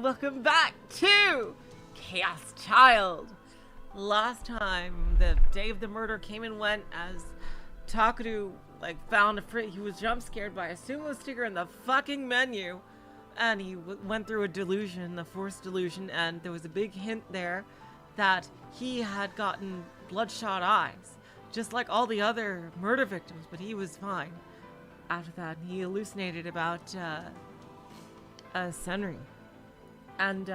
welcome back to Chaos Child. Last time, the day of the murder came and went as Takuru, found he was jump scared by a sumo sticker in the fucking menu. And he went through a delusion, a forced delusion, and there was a big hint there that he had gotten bloodshot eyes, just like all the other murder victims, but he was fine. After that, he hallucinated about Senri. And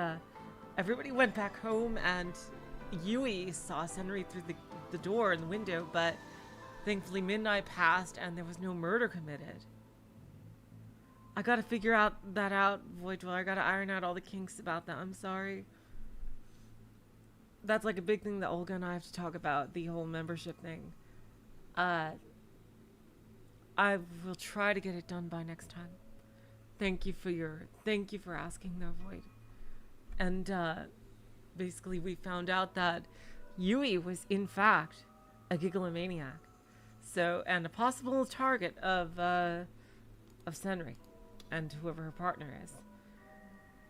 everybody went back home, and Yui saw Senri through the door in the window, but thankfully midnight passed and there was no murder committed. I gotta figure that out, Voidwell. I gotta iron out all the kinks about that. I'm sorry. That's like a big thing that Olga and I have to talk about, the whole membership thing. I will try to get it done by next time. Thank you for asking though, Void. And basically we found out that Yui was in fact a gigalomaniac. So, and a possible target of Senri and whoever her partner is.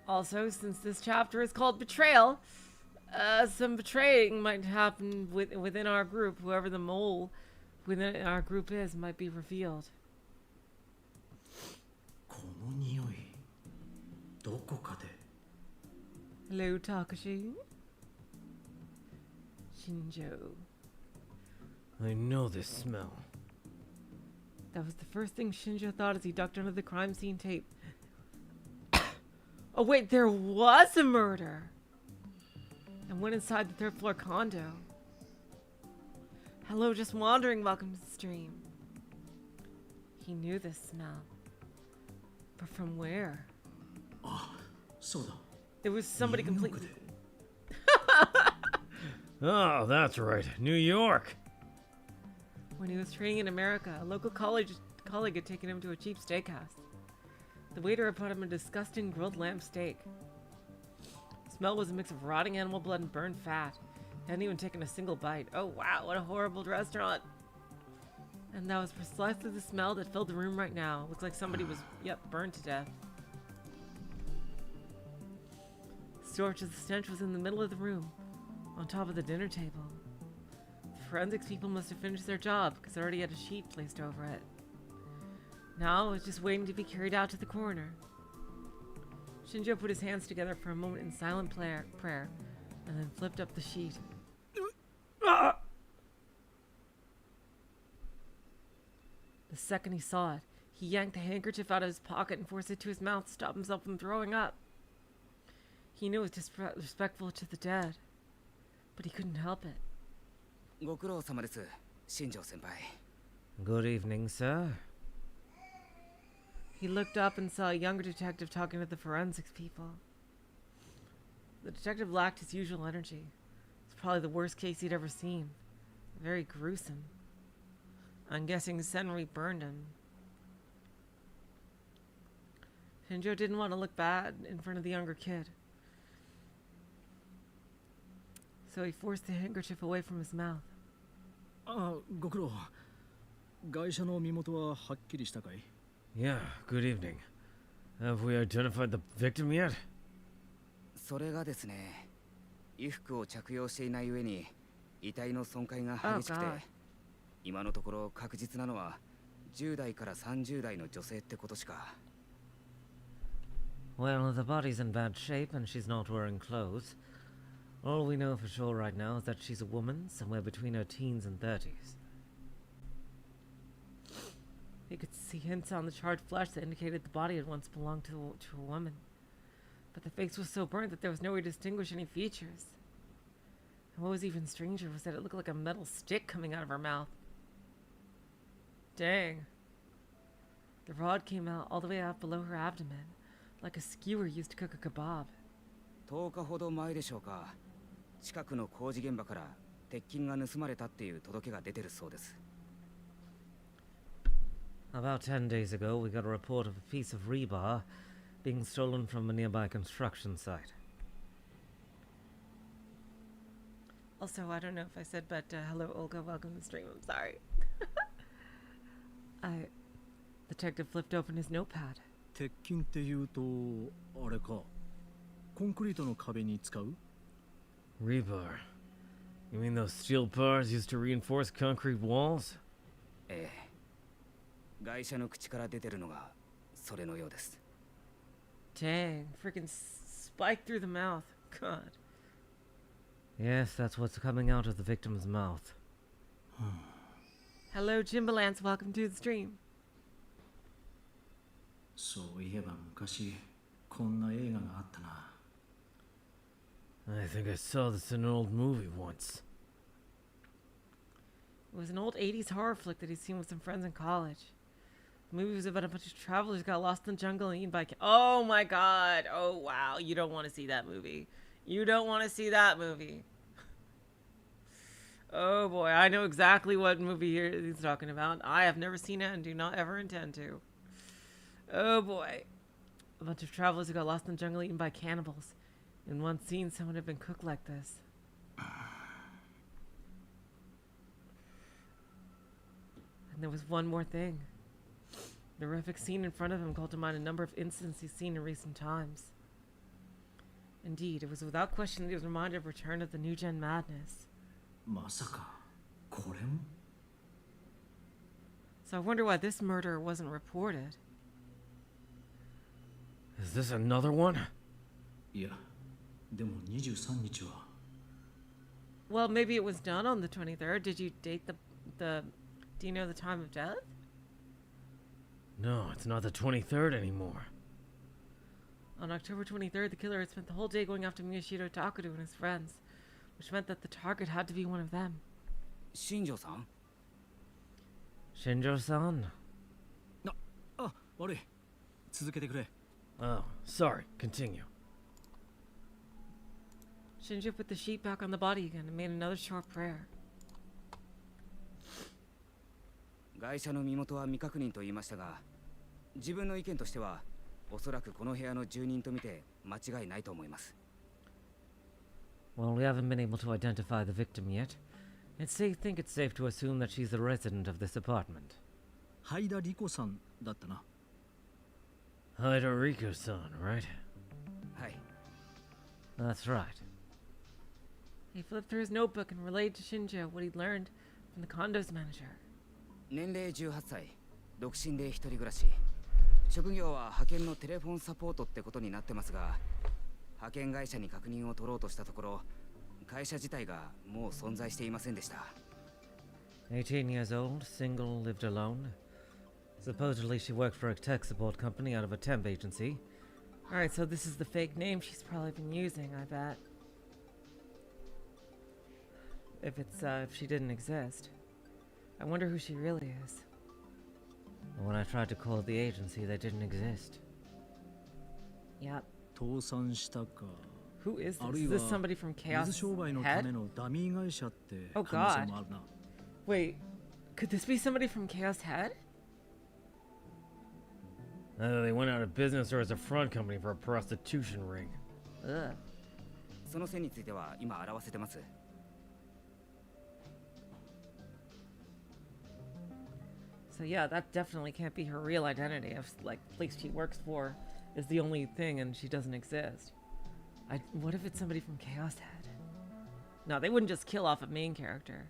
Also, since this chapter is called Betrayal, some betraying might happen within our group. Whoever the mole within our group is might be revealed. Hello, Takashi. Shinjo. I know this smell. That was the first thing Shinjo thought as he ducked under the crime scene tape. Oh wait, there was a murder! And went inside the third floor condo. Hello, just wandering, welcome to the stream. He knew this smell. But from where? It was somebody completely... Oh, that's right, New York. When he was training in America, a local colleague had taken him to a cheap steakhouse. The waiter had brought him a disgusting grilled lamb steak. The smell was a mix of rotting animal blood and burned fat. He hadn't even taken a single bite. Oh wow, what a horrible restaurant. And that was precisely the smell that filled the room right now. Looks like somebody was, burned to death. Storage of the stench was in the middle of the room, on top of the dinner table. The forensics people must have finished their job, because they already had a sheet placed over it. Now it was just waiting to be carried out to the coroner. Shinjo put his hands together for a moment in silent prayer, and then flipped up the sheet. The second he saw it, he yanked the handkerchief out of his pocket and forced it to his mouth to stop himself from throwing up. He knew it was disrespectful to the dead, but he couldn't help it. Good evening, sir. He looked up and saw a younger detective talking to the forensics people. The detective lacked his usual energy. It's probably the worst case he'd ever seen. Very gruesome. I'm guessing Senri burned him. Shinjo didn't want to look bad in front of the younger kid. So he forced the handkerchief away from his mouth. Yeah, good evening. Have we identified the victim yet? Oh God. Well, the body's in bad shape and she's not wearing clothes. All we know for sure right now is that she's a woman, somewhere between her teens and 30s. He could see hints on the charred flesh that indicated the body had once belonged to a woman. But the face was so burnt that there was no way to distinguish any features. And what was even stranger was that it looked like a metal stick coming out of her mouth. Dang. The rod came out all the way out below her abdomen, like a skewer used to cook a kebab. About 10 days ago, we got a report of a piece of rebar being stolen from a nearby construction site. Also, I don't know if I said, but hello, Olga. Welcome to the stream. I'm sorry. The detective flipped open his notepad. コンクリートの壁に使う？ Rebar. You mean those steel bars used to reinforce concrete walls? ええ。外車の口から出てるのがそれのようです。Dang, freaking spike through the mouth. God. Yes, that's what's coming out of the victim's mouth. Hello, Jimbalance. Welcome to the stream. そういえば昔こんな映画があったな。 I think I saw this in an old movie once. It was an old 80s horror flick that he'd seen with some friends in college. The movie was about a bunch of travelers who got lost in the jungle and eaten by... Oh my god. Oh wow. You don't want to see that movie. You don't want to see that movie. Oh boy. I know exactly what movie he's talking about. I have never seen it and do not ever intend to. Oh boy. A bunch of travelers who got lost in the jungle eaten by cannibals. In one scene, someone had been cooked like this. And there was one more thing. The horrific scene in front of him called to mind a number of incidents he's seen in recent times. Indeed, it was without question that he was reminded of return of the new gen madness. まさかこれも? So I wonder why this murder wasn't reported. Is this another one? いや、でも23日は。 Well, maybe it was done on the 23rd. Did you date the do you know the time of death? No, it's not the 23rd anymore. On October 23rd, the killer had spent the whole day going after Miyashiro, Takuru, and his friends, which meant that the target had to be one of them. 新庄さん? Shinjo-san? 悪い。続けてくれ。 Oh, sorry. Continue. Shinjo put the sheet back on the body again and made another short prayer. 外車の身元は未確認と言いましたが、自分の意見としては、おそらくこの部屋の住人と見て間違いないと思います。Well, we haven't been able to identify the victim yet. I think it's safe to assume that she's a resident of this apartment. 灰田理子さんだったな。 Haida Riko-san, right? はい。 That's right. He flipped through his notebook and relayed to Shinjo what he'd learned from the condo's manager. 年齢18歳、独身で一人暮らし。職業は派遣のテレフォンサポートってことになってますが、派遣会社に確認を取ろうとしたところ、会社自体がもう存在していませんでした。18 years old, single, lived alone. Supposedly she worked for a tech support company out of a temp agency. Alright, so this is the fake name she's probably been using, I bet. If she didn't exist. I wonder who she really is. When I tried to call the agency, they didn't exist. Yep. 倒産したか。 Who is あ this? るい Is は this somebody from 水 Chaos 商売のた Head? めのダミー会社って可 Oh 能性 God. もあるな。 Wait, could this be somebody from Chaos Head? Either they went out of business or as a front company for a prostitution ring. Ugh. その線については今表せてます。 So yeah, that definitely can't be her real identity. If like the place she works for is the only thing and she doesn't exist. What if it's somebody from Chaos Head? No, they wouldn't just kill off a main character.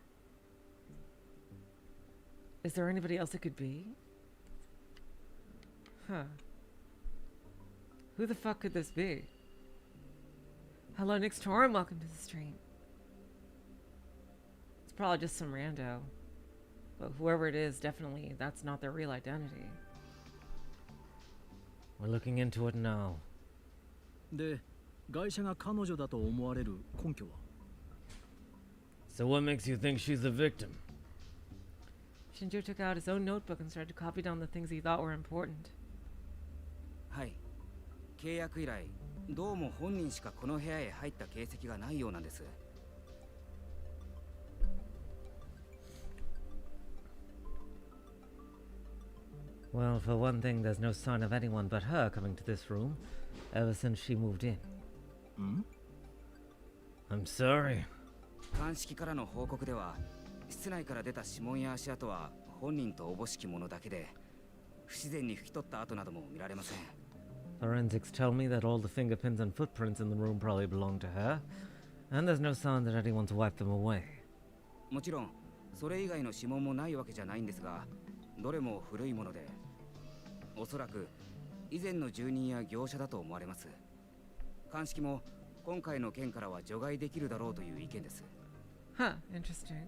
Is there anybody else it could be? Huh. Who the fuck could this be? Hello, Nixtorum, welcome to the stream. It's probably just some rando. But whoever it is, definitely, that's not their real identity. We're looking into it now. で、会社が彼女だと思われる根拠は? So what makes you think she's the victim? Shinjo took out his own notebook and started to copy down the things he thought were important. はい。契約以来、どうも本人しかこの部屋へ入った形跡がないようなんです。 Well, for one thing, there's no sign of anyone but her coming to this room ever since she moved in. I'm sorry. 鑑識からの報告では、室内から出た指紋や足跡は本人とおぼしきものだけで、不自然に拭き取った跡なども見られません。Forensics tell me that all the fingerprints and footprints in the room probably belong to her, and there's no sign that anyone's wiped them away. もちろんそれ以外の指紋もないわけじゃないんですが、どれも古いもので、おそらく以前の住人や業者だと思われます。鑑識も今回の件からは除外できるだろうという意見です。Huh, interesting.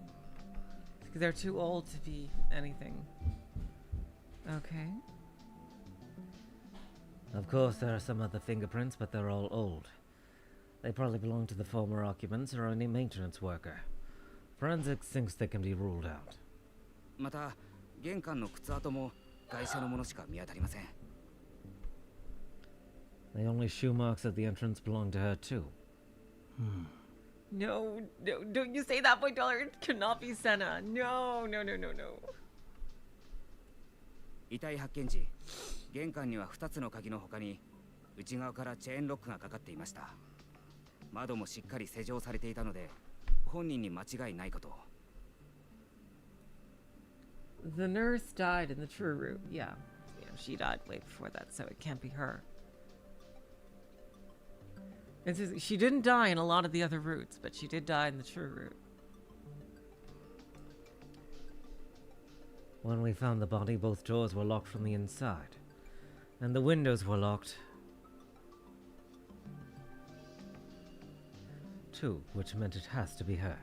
Because they're too old to be anything. Okay. Of course, there are some other fingerprints, but they're all old. They probably belong to the former occupants or any maintenance worker. Forensics thinks they can be ruled out. また、玄関の靴跡も会社のものしか見当たりません。The only shoe marks at the entrance belong to her too. No, no, don't you say that, boy dollar. It could not be Senna. No, no, no, no, no. 遺体発見時、玄関には2つの鍵の他に内側からチェーンロックがかかっていました。窓もしっかり施錠されていたので、本人に間違いないこと。The nurse died in the true route. Yeah, she died way before that, so it can't be her. She didn't die in a lot of the other routes, but she did die in the true route. When we found the body, both doors were locked from the inside, and the windows were locked too, which meant it has to be her.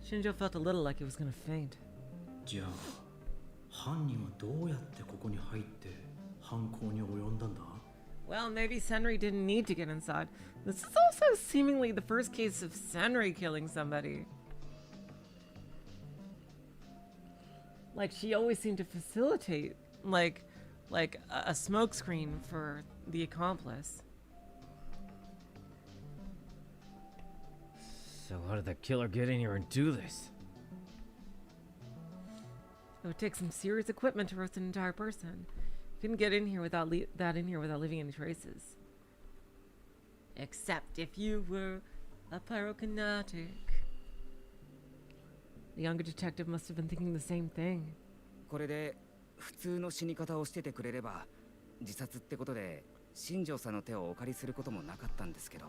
Shinjo felt a little like he was gonna faint. じゃあ犯人はどうやってここに入って犯行に及んだんだ？ Well, maybe Senri didn't need to get inside. This is also seemingly the first case of Senri killing somebody. Like, she always seemed to facilitate, like a smokescreen for the accomplice. So how did the killer get in here and do this? It would take some serious equipment to roast an entire person. You couldn't get in here without leaving any traces. Except if you were a pyrokinetic. The younger detective must have been thinking the same thing. これで普通の死に方をしててくれれば、自殺ってことで新庄さんの手をお借りすることもなかったんですけど。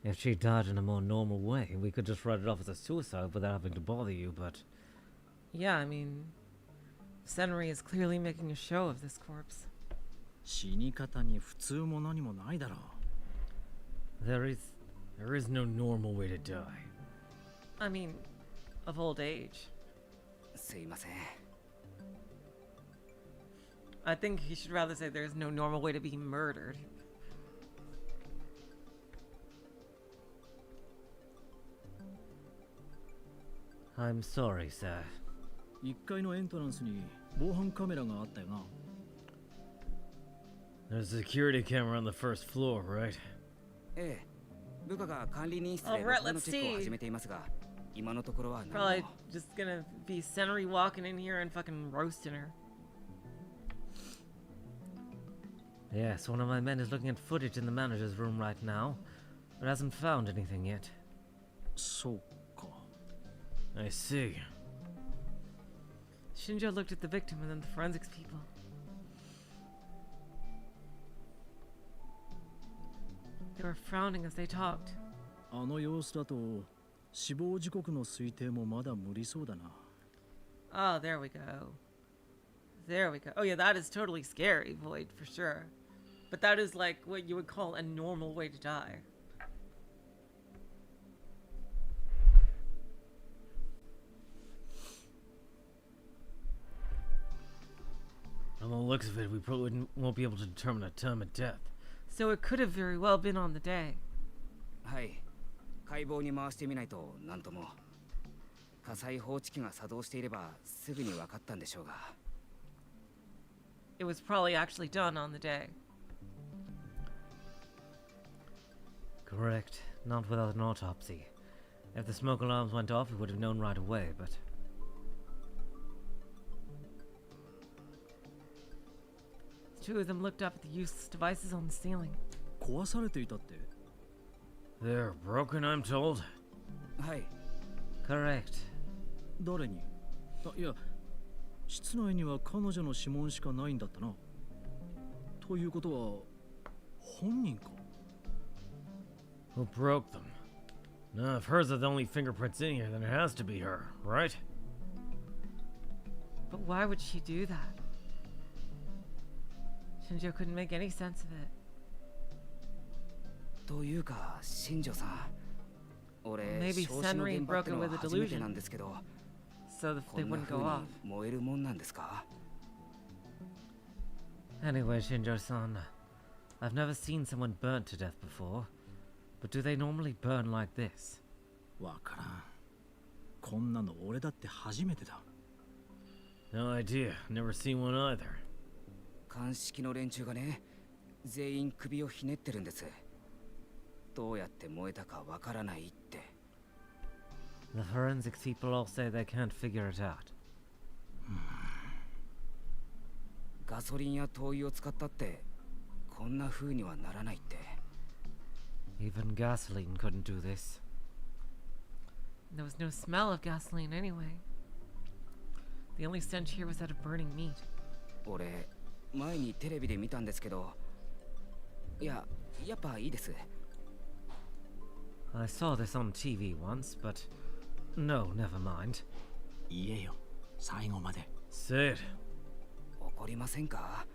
If she died in a more normal way, we could just write it off as a suicide without having to bother you, but... Yeah, I mean, Senri is clearly making a show of this corpse. 死に方に普通も何もないだろう。There is no normal way to die. I mean, of old age. すいません。I think he should rather say there's no normal way to be murdered. I'm sorry, sir. 1階のエントランスに防犯カメラがあったよな。There's a security camera on the first floor, right? ええ、部下が管理人室で録画のチェックを始めていますが、今のところは何も。Probably just gonna be Senri walking in here and fucking roasting her. Yes, one of my men is looking at footage in the manager's room right now, but hasn't found anything yet. そうか。I see. Shinjo looked at the victim and then the forensics people. They were frowning as they talked. あの様子だと死亡時刻の推定もまだ無理そうだな。Oh, there we go. There we go. Oh yeah, that is totally scary, Void, for sure. But that is like what you would call a normal way to die. From the looks of it, we probably won't be able to determine a time of death. So it could have very well been on the day. はい。解剖に回してみないと何とも。火災報知器が作動していればすぐに分かったんでしょうが。It was probably actually done on the day. Correct. Not without an autopsy. If the smoke alarms went off, we would have known right away, but... The two of them looked up at the useless devices on the ceiling. 壊されていたって。They're broken, I'm told. はい。Correct. 誰に？いや、室内には彼女の指紋しかないんだったな。ということは本人か。 Who broke them? No, if hers are the only fingerprints in here, then it has to be her, right? But why would she do that? Shinjo couldn't make any sense of it. というか新庄さん、俺 Maybe 焼死の Senri 現場っ broke て it のは with a 初めて delusion なんですけど、 so that こ they んな wouldn't 風 go に off. 燃えるもんなんですか？ Anyway, Shinjo-san, I've never seen someone burnt to death before, but do they normally burn like this? わからん。こんなの俺だって初めてだ。 No idea. Never seen one either. 鑑識の連中がね、全員首をひねってるんです。どうやって燃えたかわからないって。 The forensics people all say they can't figure it out. ガソリンや灯油を使ったってこんな風にはならないって。 Even gasoline couldn't do this. There was no smell of gasoline anyway. The only stench here was that of burning meat. 俺前にテレビで見たんですけど、やっぱいいです。 I saw this on TV once, but no, never mind. 言えよ、最後まで。 Say it. 怒りませんか？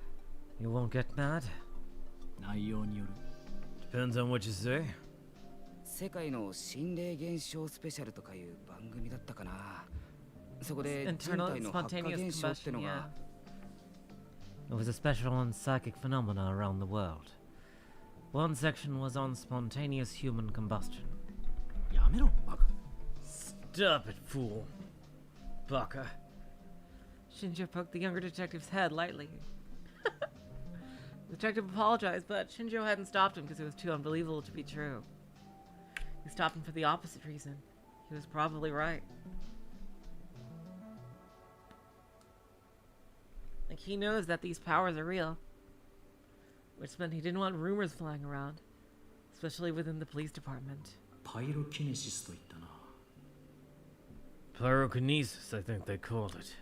You won't get mad? 内容による。 Depends on what you say. 世界の心霊現象スペシャルとかいう番組だったかな。そこで人 Internal 体の発火 spontaneous 現象っての combustion, が yeah. It was a special on psychic phenomena around the world. One section was on spontaneous human combustion. やめろ、バカ。 Stop it, fool. Baka. Shinjo poked the younger detective's head lightly. The detective apologized, but Shinjo hadn't stopped him because it was too unbelievable to be true. He stopped him for the opposite reason. He was probably right. Like, he knows that these powers are real, which meant he didn't want rumors flying around, especially within the police department. パイロキネシスと言ったな。 Pyrokinesis, I think they called it.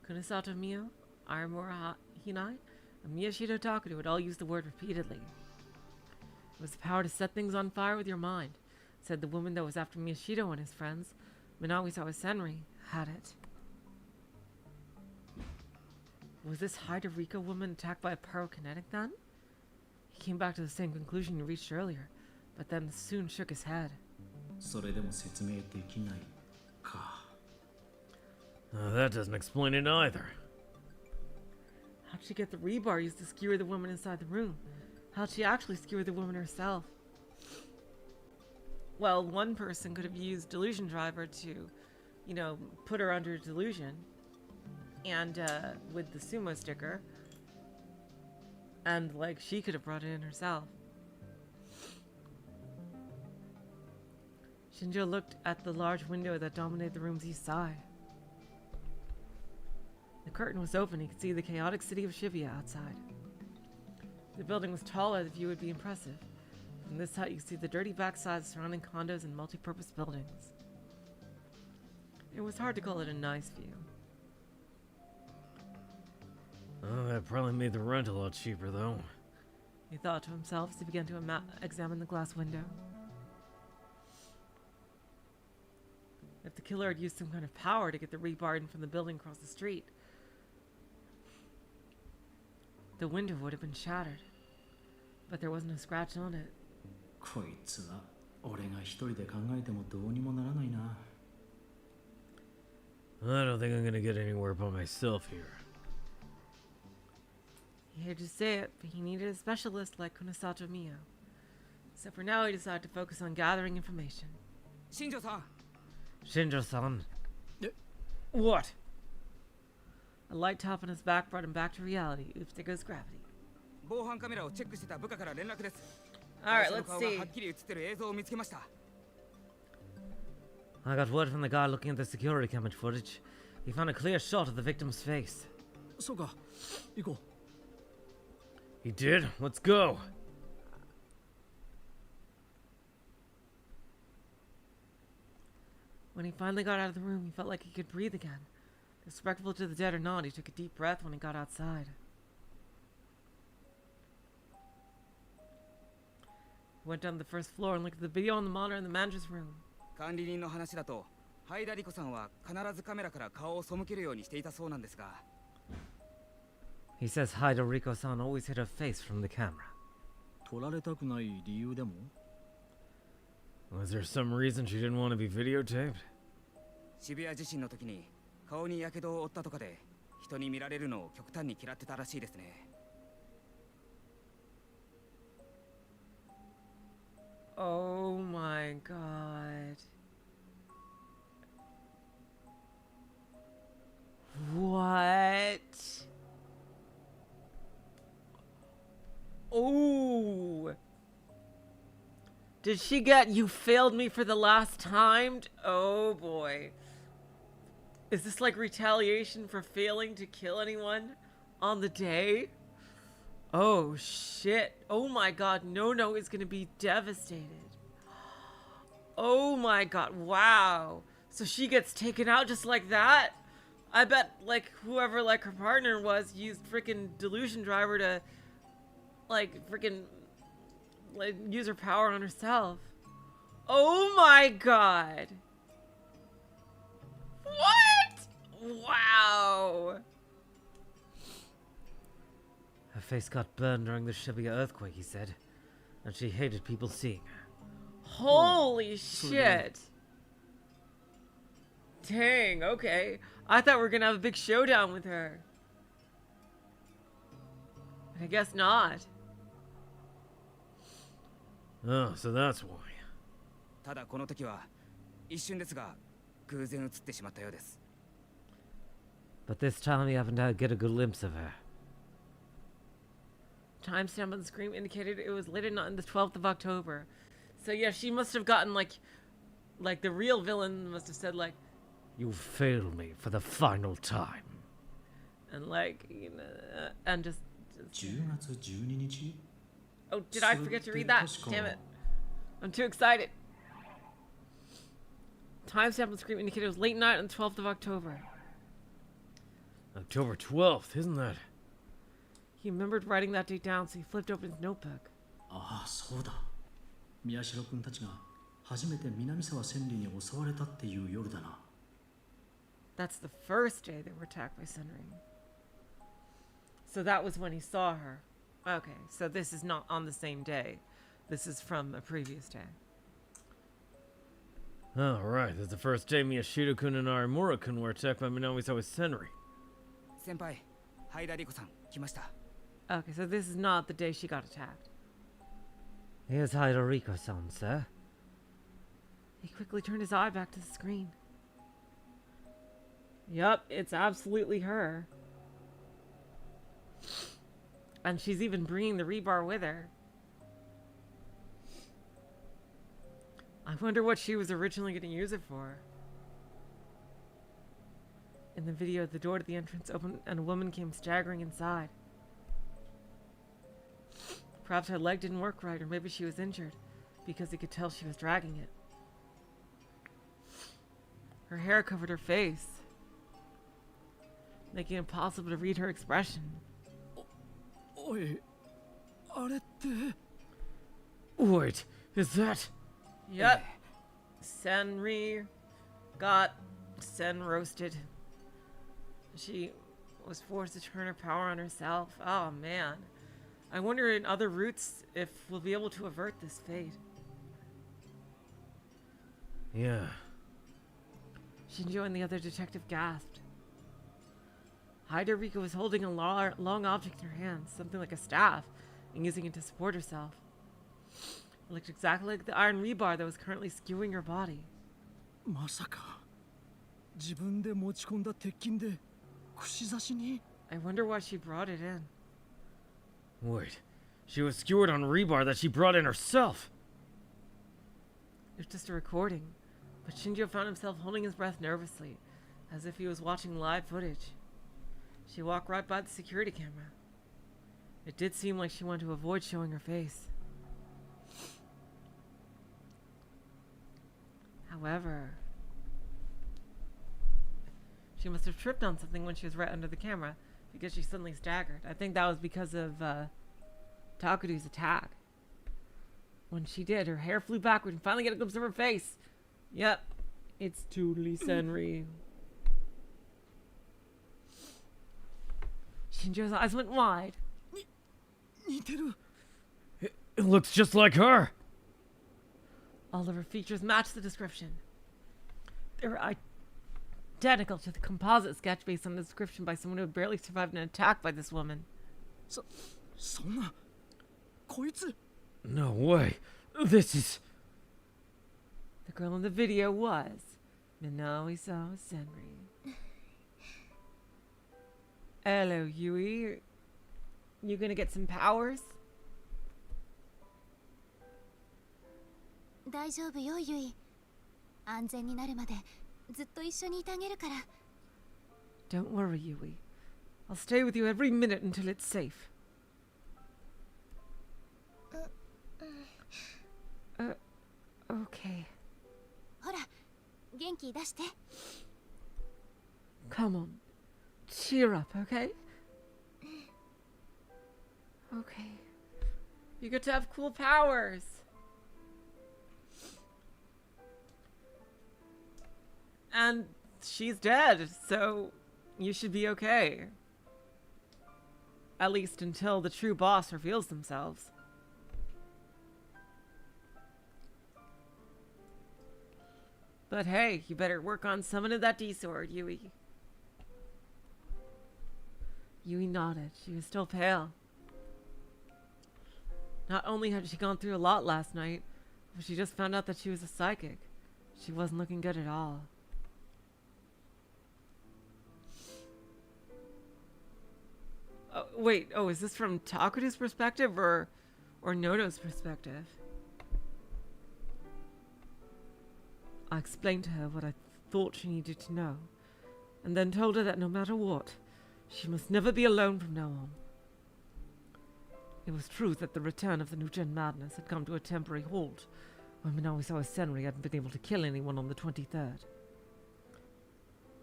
Kunasato Mio, Aramura Hinai, and Miyashiro Takuru would all use the word repeatedly. It was the power to set things on fire with your mind, said the woman that was after Miyashiro and his friends. Minawisawa Senri had it. Was this Hydorika woman attacked by a pyrokinetic then? He came back to the same conclusion he reached earlier, but then soon shook his head. それでも説明できないか。 That doesn't explain it either. How'd she get the rebar used to skewer the woman inside the room? How'd she actually skewer the woman herself? Well, one person could have used Delusion Driver to, you know, put her under delusion. And, with the sumo sticker. And, like, she could have brought it in herself. Shinjo looked at the large window that dominated the room's east side. The curtain was open. He could see the chaotic city of Shibuya outside. The building was taller. The view would be impressive. From this height, you could see the dirty backsides surrounding condos and multi-purpose buildings. It was hard to call it a nice view. Oh, that probably made the rent a lot cheaper, though. He thought to himself as he began to examine the glass window. If the killer had used some kind of power to get the rebar in from the building across the street, the window would have been shattered. But there wasn't a scratch on it. こいつは俺が一人で考えてもどうにもならないな。 I don't think I'm gonna get anywhere by myself here. He hated to say it, but he needed a specialist like Kunasato Mio. So for now, he decided to focus on gathering information. Shinjo-san! Shinjo-san. What? A light tap on his back brought him back to reality. Oops, there goes gravity. 防犯カメラをチェックしてた部下から連絡です。 Alright, 会社の let's 顔が see. はっきり映ってる映像を見つけました。 I got word from the guy looking at the security camera footage. He found a clear shot of the victim's face. そうか、行こう。 He did? Let's go! When he finally got out of the room, he felt like he could breathe again. Disrespectful to the dead or not, he took a deep breath when he got outside. Went down to the first floor and looked at the video on the monitor in the manager's room. 管理人の話だと、ハイダリコさんは必ずカメラから顔を背けるようにしていたそうなんですが。He says Hidoriko-san always hid her face from the camera. 撮られたくない理由でも Was there some reason she didn't want to be videotaped? 渋谷地震の時に顔に火傷を負ったとかで、人に見られるのを極端に嫌ってたらしいですね。Oh my god. What? Oh. Did she get "you failed me for the last time"? Oh boy. Is this like retaliation for failing to kill anyone on the day? Oh shit. Oh my god. No is gonna be devastated. Oh my god. Wow. So she gets taken out just like that? I bet like whoever like her partner was used freaking delusion driver to like freaking like use her power on herself. Oh my god. What? Wow. Her face got burned during the Shibuya earthquake, he said, and she hated people seeing her. Holy shit. Dang, okay. I thought we were gonna have a big showdown with her. But I guess not. Oh, so that's why. ただこの時は一瞬ですが偶然映ってしまったようです。 But this time you haven't had get a good glimpse of her. Timestamp on the screen indicated it was later, not in the 12th of October. So yeah, she must have gotten like the real villain must have said like, You failed me for the final time. and like, you know, and just 10月12日 oh, did I forget to read that? Damn it. I'm too excited. Timestamp on the screen indicated it was late night on the 12th of October. October 12th, isn't that? He remembered writing that date down, so he flipped open his notebook. ああそうだ宮代君たちが初めて南沢千里に襲われたっていう夜だな That's the first day they were attacked by Senri. So that was when he saw her. Okay, so this is not on the same day. This is from a previous day. Oh, right. That's the first day Miyashiro-kun and Arimura-kun were attacked by Minamisawa Senri. 先輩、ハイダリコさん来ました。 Okay, so this is not the day she got attacked. Here's Hidoriko-san, sir. He quickly turned his eye back to the screen. Yup, it's absolutely her. And she's even bringing the rebar with her. I wonder what she was originally going to use it for. In the video, the door to the entrance opened and a woman came staggering inside. Perhaps her leg didn't work right, or maybe she was injured, because he could tell she was dragging it. Her hair covered her face, making it impossible to read her expression. おいあれって Wait, is that... Yep. Senri got Sen roasted. She was forced to turn her power on herself. Oh man. I wonder in other routes if we'll be able to avert this fate. Yeah. Shinjo and the other detective gasped. Hidoriko was holding a long object in her hands, something like a staff, and using it to support herself. It looked exactly like the iron rebar that was currently skewing her body. まさか自分で持ち込んだ鉄筋で串刺しに I wonder why she brought it in. Wait, she was skewered on rebar that she brought in herself. It was just a recording, but Shinjo found himself holding his breath nervously, as if he was watching live footage. She walked right by the security camera. It did seem like she wanted to avoid showing her face. However, she must have tripped on something when she was right under the camera, because she suddenly staggered. I think that was because of Takuru's attack. When she did, her hair flew backward and finally get a glimpse of her face. Yep, it's totally Senri. Shinjo's eyes went wide. It looks just like her. All of her features match the description. They're identical to the composite sketch based on the description by someone who had barely survived an attack by this woman. そんなこいつ No way. This is... The girl in the video was Minaoiso Senri. Hello, Yui. You gonna get some powers? 大丈夫よユイ。安全になるまでずっと一緒にいてあげるから。 Don't worry, Yui. I'll stay with you every minute until it's safe. Okay. ほら、元気出して。 Come on. Cheer up, okay? Okay. You get to have cool powers. And she's dead, so you should be okay. At least until the true boss reveals themselves. But hey, you better work on summoning that D-sword, Yui. Yui nodded. She was still pale. Not only had she gone through a lot last night, but she just found out that she was a psychic. She wasn't looking good at all. Wait, is this from Takuru's perspective or Nono's perspective? I explained to her what I thought she needed to know, and then told her that no matter what, she must never be alone from now on. It was true that the return of the New Gen madness had come to a temporary halt when Minaoiso Senri hadn't been able to kill anyone on the 23rd.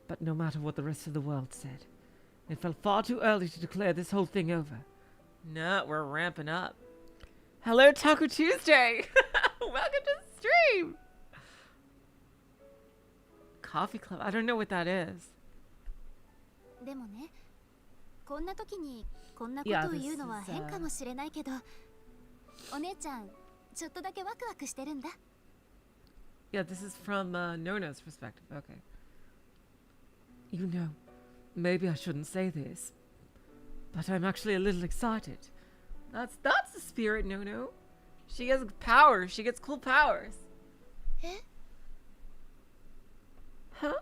But no matter what the rest of the world said, it felt far too early to declare this whole thing over. No, we're ramping up. Hello, Taco Tuesday! Welcome to the stream! Coffee club? I don't know what that is. でもね、こんな時にこんなことを言うのは変かもしれないけど、お姉ちゃん、ちょっとだけワクワクしてるんだ。Yeah, this is from Nona's perspective. Okay. You know, maybe I shouldn't say this, but I'm actually a little excited. That's the spirit, Nono. She has powers. She gets cool powers. え? Huh?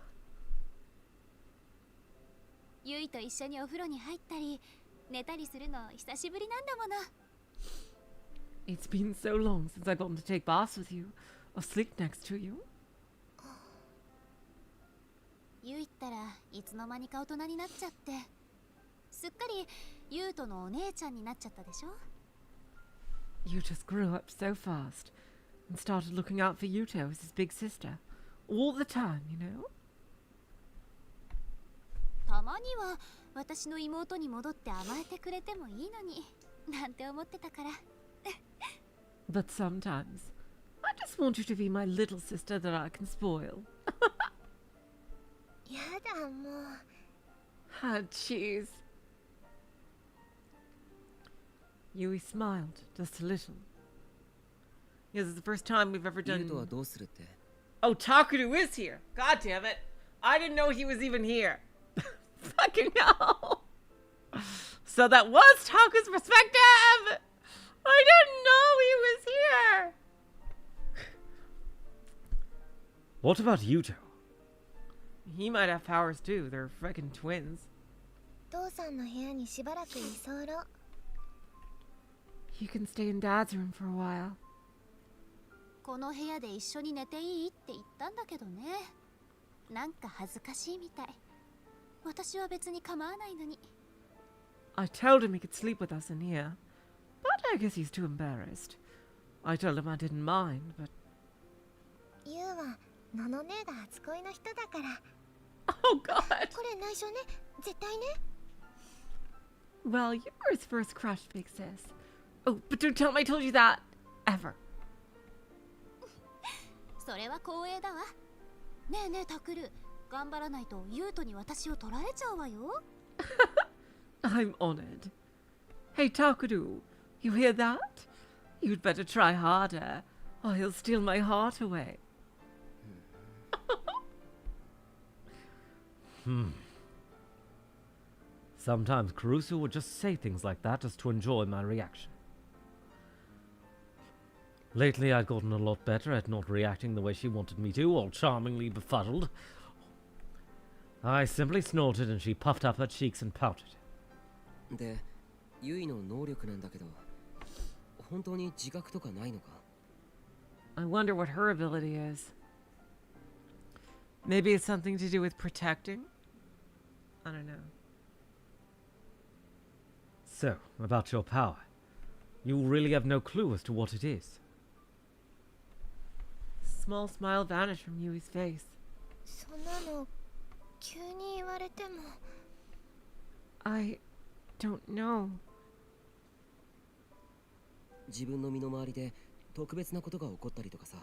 ユイと一緒にお風呂に入ったり寝たりするの久しぶりなんだもの。 It's been so long since I've gotten to take baths with you or sleep next to you. ユイったらいつの間にか大人になっちゃって、すっかりユウとのお姉ちゃんになっちゃったでしょ。 You just grew up so fast and started looking out for Yuto as his big sister all the time, you know? たまには私の妹に戻って甘えてくれてもいいのになんて思ってたから。 But sometimes I just want you to be my little sister that I can spoil. やだもう。 Ah, jeez. Yui smiled just a little. Yeah, this is the first time we've ever ユウとは done. どうするって Oh, Takuru is here. God damn it. I didn't know he was even here. Fucking hell. So that was Taku's perspective. I didn't know he was here. What about Yuto? He might have powers too. They're freaking twins. 父さんの部屋にしばらく居候。 You can stay in Dad's room for a while. この部屋で一緒に寝ていいって言ったんだけどね。なんか恥ずかしいみたい。私は別に構わないのに。 I told him he could sleep with us in here, but I guess he's too embarrassed. I told him I didn't mind, but ユウはのの姉が初恋の人だから。 oh god. これ内緒ね。絶対ね。 Well, you're his first crush, big sis. Oh, but don't tell him I told you that ever. それは光栄だわ。ねえねえタクル、頑張らないとユウトに私を取られちゃうわよ。I'm honored. Hey, Takuru, you hear that? You'd better try harder, or he'll steal my heart away. Sometimes Caruso would just say things like that just to enjoy my reaction. Lately, I'd gotten a lot better at not reacting the way she wanted me to, all charmingly befuddled. I simply snorted and she puffed up her cheeks and pouted. で、ユイの能力なんだけど、本当に自覚とかないのか? I wonder what her ability is. Maybe it's something to do with protecting? I don't know. So, about your power. You really have no clue as to what it is. Small smile vanished from Yui's face. そんなの急に言われても。I don't know. 自分の身の回りで特別なことが起こったりとかさ。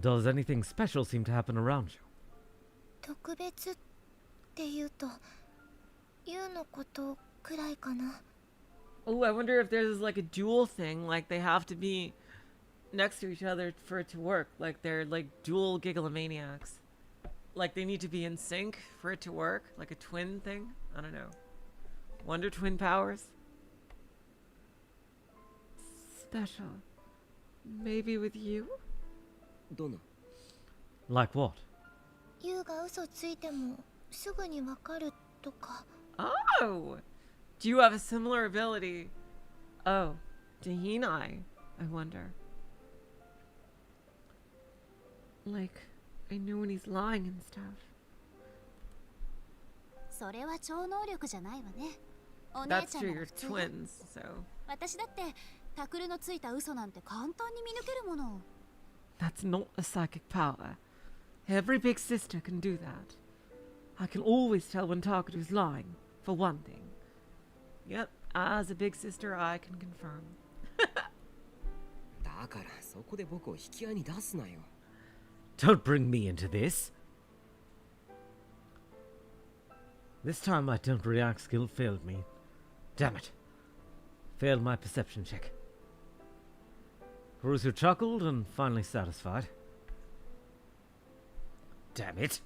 Does anything special seem to happen around you? 特別って言うと、ユウのことくらいかな。Oh, I wonder if there's like a dual thing, like they have to be next to each other for it to work. Like they're like dual gigalomaniacs. Like they need to be in sync for it to work. Like a twin thing. I don't know. Wonder twin powers? Special. Maybe with you? どんな? Like what? ユウが嘘ついてもすぐにわかるとか。Oh! Do you have a similar ability? Oh, Dahinai, I wonder. Like, I know when he's lying and stuff. それは超能力じゃないわね。お姉 That's ちゃん true, な you're ら普通だ。 twins, so. 私だってタクルのついた嘘なんて簡単に見抜けるもの。That's not a psychic power. Every big sister can do that. I can always tell when Takuru's lying, for one thing. Yep, as a big sister, I can confirm. だからそこで僕を引き合いに出すなよ。Don't bring me into this. This time my don't react skill failed me. Damn it. Failed my perception check. Caruso chuckled and finally satisfied. Damn it.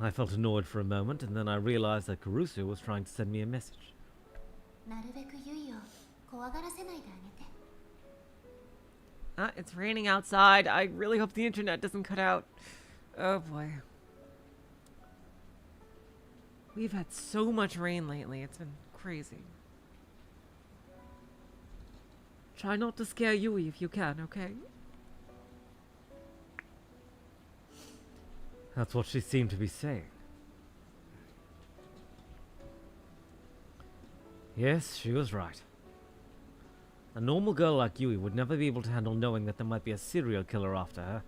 I felt annoyed for a moment, and then I realized that Caruso was trying to send me a message. なるべくユイを怖がらせないであげて。Ah, it's raining outside. I really hope the internet doesn't cut out. Oh boy. We've had so much rain lately. It's been crazy. Try not to scare Yui if you can, okay? That's what she seemed to be saying. Yes, she was right. A normal girl like Yui would never be able to handle knowing that there might be a serial killer after her.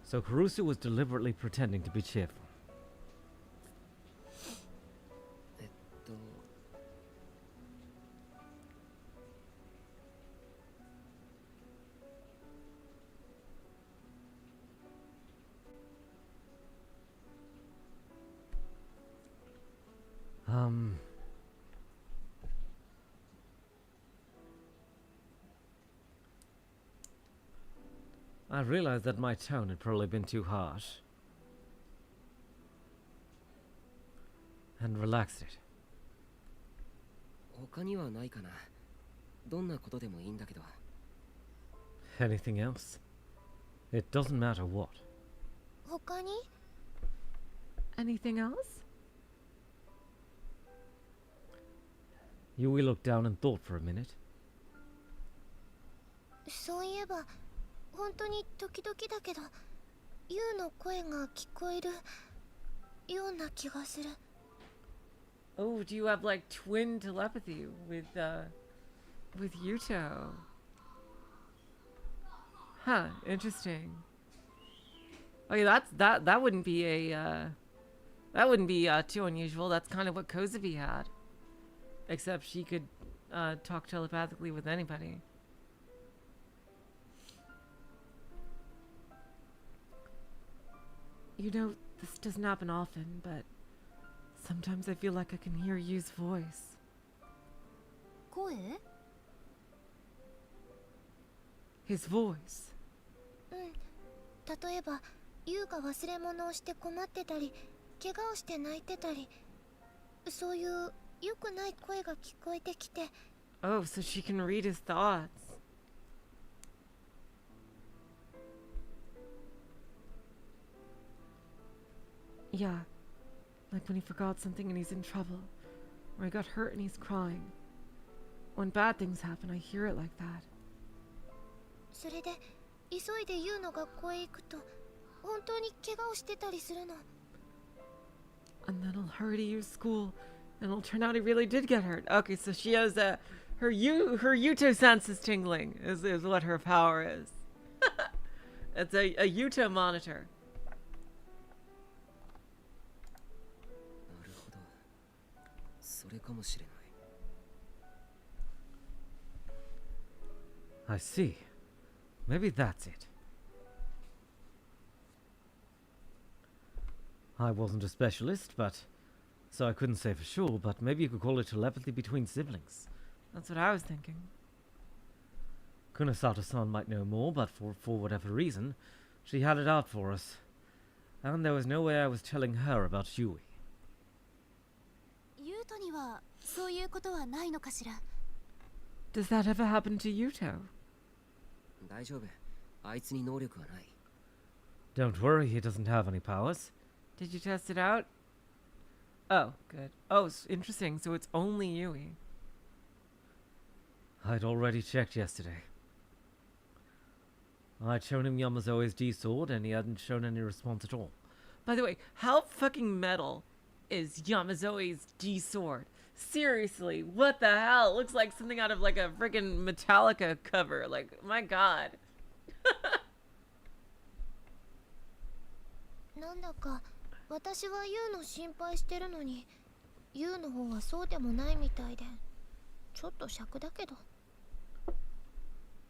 So Caruso was deliberately pretending to be cheerful. と I realized that my tone had probably been too harsh, and relaxed it. 他にはないかな。どんなことでもいいんだけど。 Anything else? It doesn't matter what. 他に？ Anything else? Yui looked down and thought for a minute. そういえば本当に時々だけどユウの声が聞こえるような気がする。 Oh, do you have like twin telepathy with Yuto? Huh, interesting. Oh yeah, that wouldn't be too unusual. That's kind of what Kozabi had. Except she could talk telepathically with anybody. You know, this doesn't happen often, but sometimes I feel like I can hear Yu's voice. 声？ His voice. うん。例えば、優が忘れ物をして困ってたり、怪我をして泣いてたり、そういう良くない声が聞こえてきて。Oh, so she can read his thoughts. Yeah, like when he forgot something and he's in trouble, or he got hurt and he's crying. When bad things happen, I hear it like that. それで急いで優の学校へ行くと本当に怪我をしてたりするの。 And then I'll hurry to Yu's school, and it'll turn out he really did get hurt. Okay, so she has her Yuto sense is tingling, is what her power is. It's a Yuto monitor. なるほど。それかもしれない。 I see. Maybe that's it. I wasn't a specialist, so I couldn't say for sure, but maybe you could call it telepathy between siblings. That's what I was thinking. Kunasato-san might know more, but for whatever reason, she had it out for us. And there was no way I was telling her about Yui. 優斗にはそういうことはないのかしら。 Does that ever happen to Yuto? 大丈夫。あいつに能力はない。 Don't worry, he doesn't have any powers. Did you test it out? Oh, good. Oh, interesting. So it's only Yui. I'd already checked yesterday. I'd shown him Yamazoe's D-sword, and he hadn't shown any response at all. By the way, how fucking metal is Yamazoe's D-sword? Seriously, what the hell? It looks like something out of like a friggin' Metallica cover. Like, my god. なんだか私は優の心配してるのに、優の方はそうでもないみたいで、ちょっと尺だけど。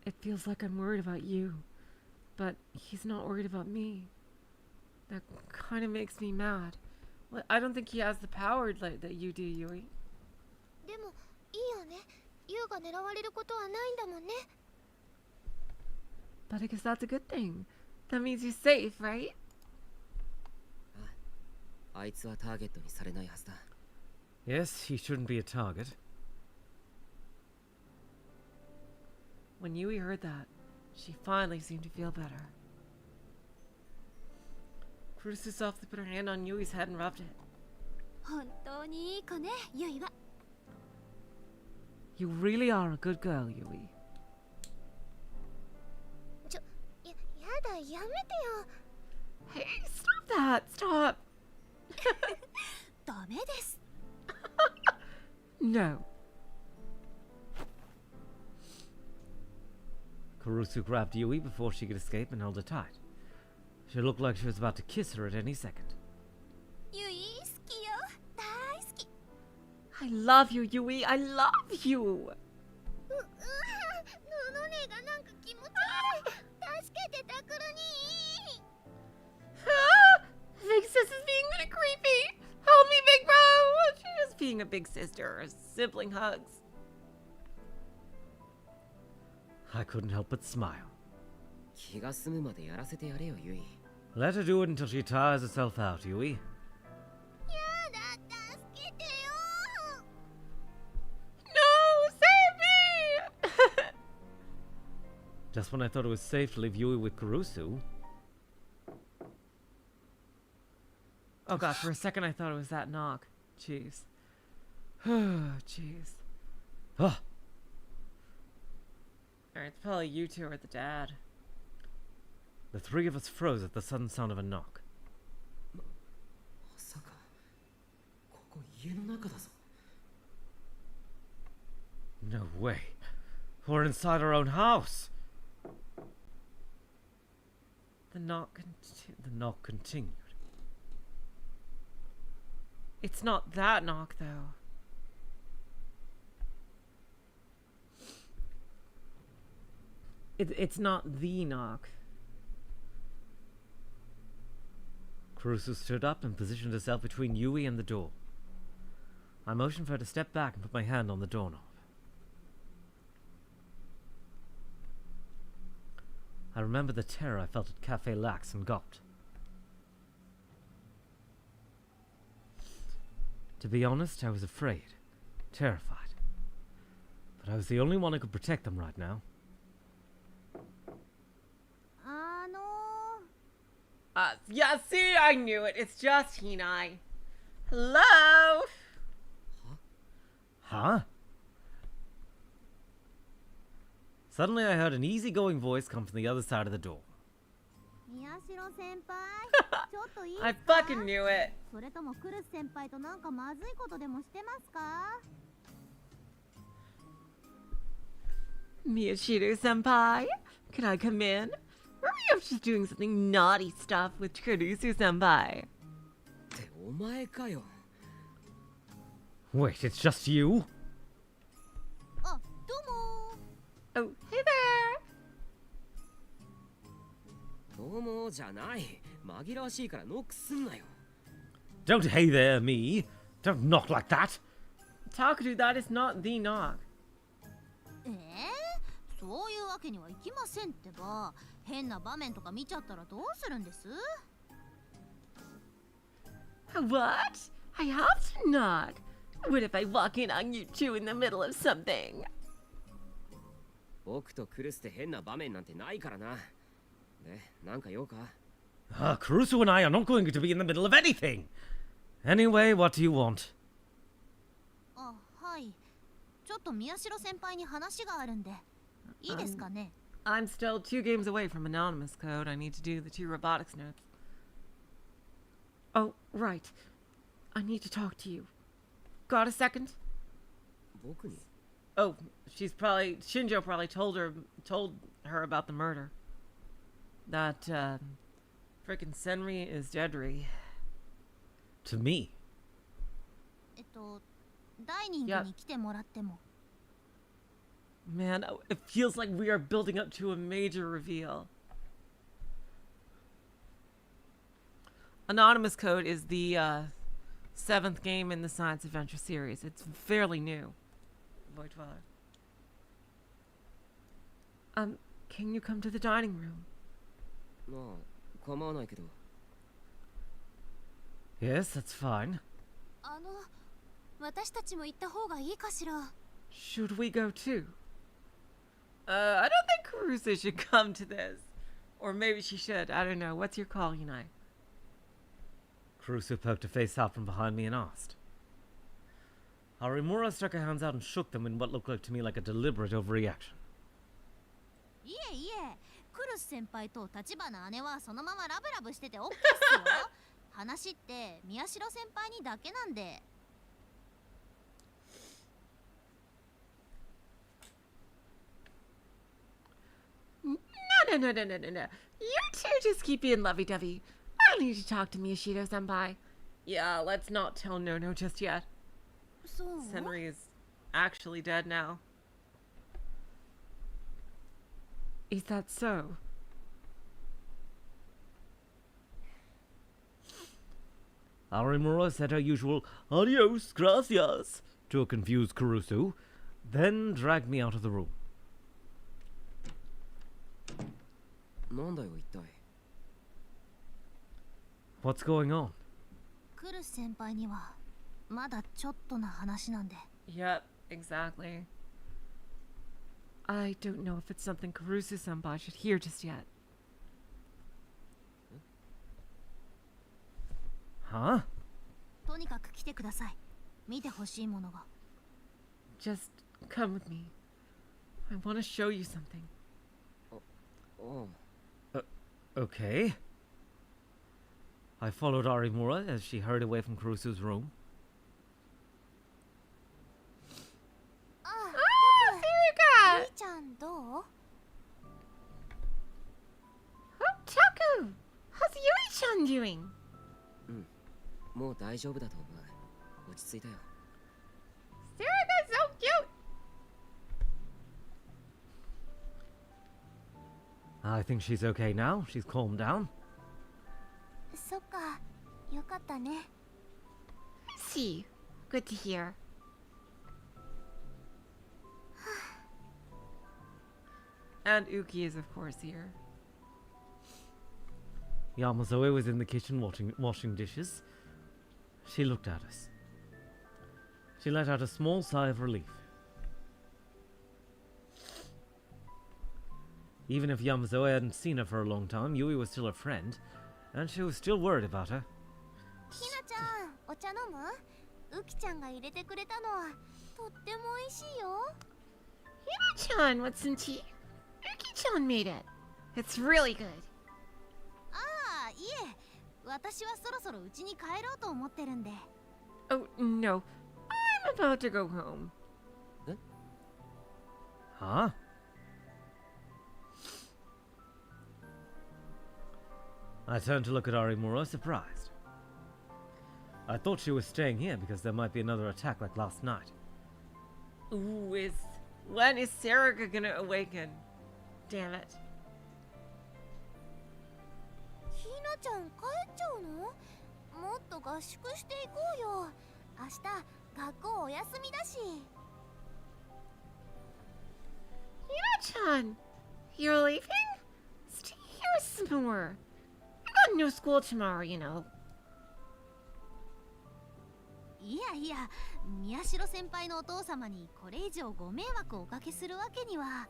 It feels like I'm worried about you, but he's not worried about me. That kind of makes me mad. Well, I don't think he has the power that you do, Yui. でもいいよね。優が狙われることはないんだもんね。 But I guess that's a good thing. That means you're safe, right? あいつはターゲットにされないはずだ。 Yes, he shouldn't be a target. When Yui heard that, she finally seemed to feel better. Kurusu softly put her hand on Yui's head and rubbed it. 本当にいい子ね、優は。 You really are a good girl, Yui. やだ、やめてよ。 Hey, stop that! Stop! ダメです。 No. Kurusu grabbed Yui before she could escape and held her tight. She looked like she was about to kiss her at any second. 優好きよ。大好き。 I love you, Yui. I love you. のねがなんか気持ち悪い。助けてタクルに。 Ah! Big sis is being really creepy. Help me, Big Bro. She's just being a big sister. Sibling hugs. I couldn't help but smile. 気が済むまでやらせてやれよ、ユイ。 Let her do it until she tires herself out, Yui. やだ、助けてよ。 No, save me! Just when I thought it was safe to leave Yui with Kurusu. Oh god, for a second I thought it was that knock. Jeez. Jeez. Ah, Alright, it's probably you two or the dad. the three of us froze at the sudden sound of a knock. まさかここ家の中だぞ。 No way. We're inside our own house. The knock continued. It's not that knock, though. It's not the knock. Kurusu stood up and positioned herself between Yui and the door. I motioned for her to step back and put my hand on the doorknob. I remember the terror I felt at Cafe Lax and gulped. To be honest, I was afraid, terrified. But I was the only one who could protect them right now. Yeah, see, I knew it. It's just Hinai. Hello? Huh? Suddenly I heard an easygoing voice come from the other side of the door. Miyashiro senpai, ちょっといい I fucking knew it. それともクルス先輩となんかまずいことでもしてますか Miyashiro senpai, can I come in? Or are you just doing something naughty stuff with Kurusu senpai? ってお前かよ。 Wait, it's just you? あ、どうも Oh, hey there. どうもじゃない。紛らわしいからノックすんなよ。 Don't hey there, me. Don't knock like that. Takuru, that is not the knock. そういうわけにはいきませんってば。変な場面とか見ちゃったらどうするんです What? I have to knock. What if I walk in on you two in the middle of something? 僕とクルスで変な場面なんてないからな。で、なんか用か Kurusu and I are not going to be in the middle of anything. Anyway, what do you want? あ、はい。ちょっと宮代先輩に話があるんで。いいですかね I'm still 2 games away from anonymous code. I need to do the 2 robotics notes. Oh, right. I need to talk to you. Got a second? 僕に Oh, Shinjo probably told her about the murder. That, frickin' Senri is deadry. To me. ダイニングに来てもらっても。 Man, it feels like we are building up to a major reveal. Anonymous Code is the 7th game in the Science Adventure series. It's fairly new. Void Dweller. Can you come to the dining room? まあ、構わないけど。 Yes, that's fine. 私たちも行った方がいいかしら Should we go too? I don't think Kurusu should come to this. Or maybe she should. I don't know. What's your call, Yunai? Kurusu poked her face out from behind me and asked. Arimura stuck her hands out and shook them in what looked like to me like a deliberate overreaction. いえいえ、クルス先輩と立花姉はそのままラブラブしてて OK っすよ話って宮代先輩にだけなんで No. You two just keep being lovey-dovey. I need to talk to Miyashiro-senpai. Yeah, let's not tell No just yet. そう Senri is actually dead now. Is that so? Arimura said her usual adios, gracias to a confused Kurusu, then dragged me out of the room. なんだよ一体。 What's going on? クルス先輩にはまだちょっとな話なんで Yep, exactly. I don't know if it's something Kurusu-senpai should hear just yet. Huh? とにかく来てください見てほしいものが Just come with me. I want to show you something. あ Okay. I followed Arimura as she hurried away from Kurusu's room. あ Oh, there ゆ you いちゃんどう go! Oh, Taku! How's Yui-chan doing? もう大丈夫だと思う。落ち着いたよ。 Sarah, that's so cute! I think she's okay now. She's calmed down. そっか、よかったね。 See, good to hear. And Uki is of course here. Yamazoe was in the kitchen washing dishes. She looked at us. She let out a small sigh of relief. Even if Yamazoe hadn't seen her for a long time, Yui was still a friend, and she was still worried about her. ひなちゃん、お茶飲む？ウキちゃんが入れてくれたのはとっても美味しいよ。 Hina-chan, what's some tea? Uki-chan made it. It's really good. ああ、いえ、私はそろそろ家に帰ろうと思ってるんで。 Oh, no. I'm about to go home. Huh? I turned to look at Arimura, surprised. I thought she was staying here because there might be another attack like last night. Ooh, when is Sarika gonna awaken? Damn it. ひなちゃん帰っちゃうの？もっと合宿していこうよ。明日学校お休みだし。 Hina-chan, you're leaving? Stay here some more. I got no school tomorrow, you know. いやいや、宮代先輩のお父様にこれ以上ご迷惑をおかけするわけには。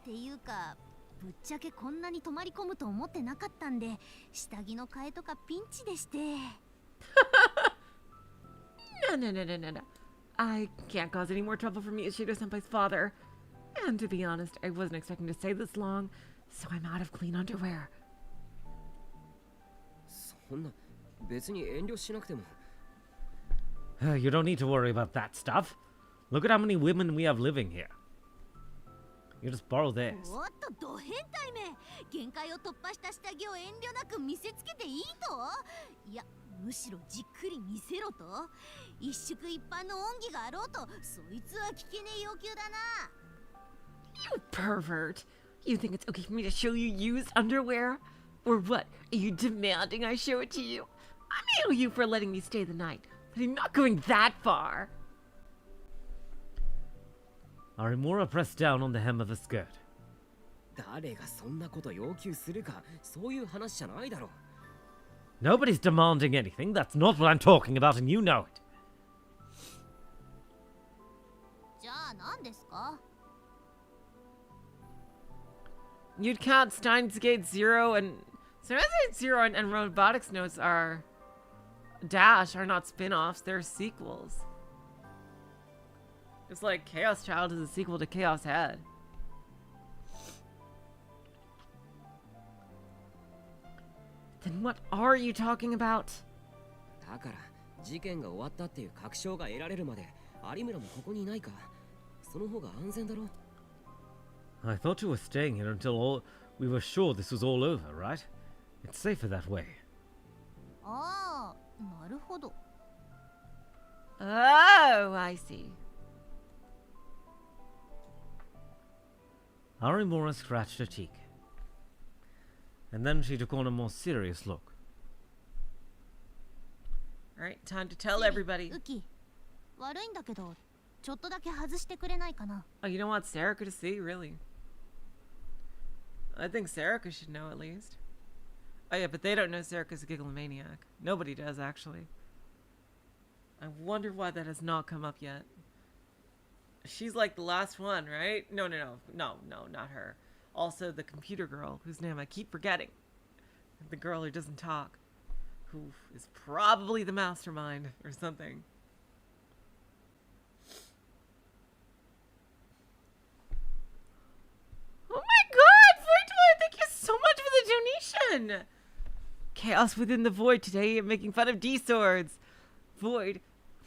っていうか、ぶっちゃけこんなに泊まり込むと思ってなかったんで、下着の替えとかピンチでして。No. I can't cause any more trouble for Miyashiro senpai's father. And to be honest, I wasn't expecting to stay this long, so I'm out of clean underwear. そんな別に遠慮しなくても。You don't need to worry about that stuff. Look at how many women we have living here. You just borrow theirs. おっと、ド変態め。限界を突破した下着を遠慮なく見せつけていいと？いや、むしろじっくり見せろと？一宿一般の恩義があろうと、そいつは聞けねえ要求だな。 You pervert. You think it's okay for me to show you used underwear? Or what? Are you demanding I show it to you? I owe you for letting me stay the night, but I'm not going that far. Arimura pressed down on the hem of the skirt. 誰がそんなこと要求するか、そういう話じゃないだろう。 Nobody's demanding anything. That's not what I'm talking about, and you know it. じゃあ何ですか？ You'd count Steins Gate Zero and Steins Gate Zero and Robotics Notes are Dash are not spin-offs, they're sequels. It's like Chaos Child is a sequel to Chaos Head. Then what are you talking about? だから事件が終わったっていう確証が得られるまで有村もここにいないか。その方が安全だろ。 I thought you were staying here until we were sure this was all over, right? It's safer that way. ああ、なるほど。 Oh, I see. Arimura scratched her cheek. And then she took on a more serious look. Alright, time to tell everybody. ウキ、悪いんだけど、ちょっとだけ外してくれないかな。 Oh, you don't want Sarika to see? Really? I think Sarika should know at least. Oh yeah, but they don't know Sarika's a gigalomaniac. Nobody does, actually. I wonder why that has not come up yet. She's like the last one, right? No, not her. Also the computer girl, whose name I keep forgetting. The girl who doesn't talk. Who is probably the mastermind or something. Oh my god, Void, thank you so much for the donation! Chaos within the Void today, I'm making fun of D-swords. Void.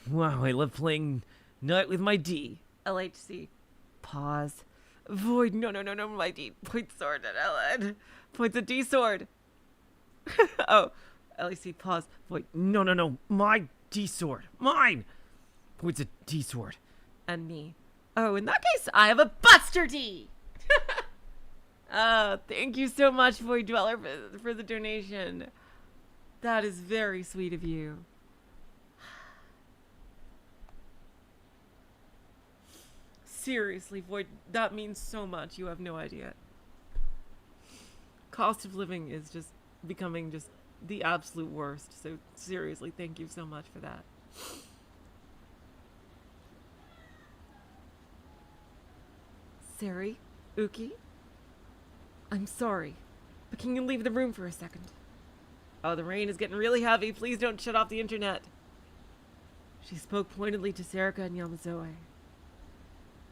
Wow, I love playing Night with my D. LHC. Pause. Void, no, my D. Point sword at LN. Points a D-sword. Oh, LEC, pause. Void, No, my D-sword. Mine! Points a D-sword. And me. Oh, in that case, I have a Buster D! Thank you so much, Void Dweller, for the donation. That is very sweet of you. Seriously, Void, that means so much. You have no idea. Cost of living is just becoming just the absolute worst. So seriously, thank you so much for that. Sari, Uki, I'm sorry, but can you leave the room for a second? Oh, the rain is getting really heavy. Please don't shut off the internet. She spoke pointedly to Serika and Yamazoe.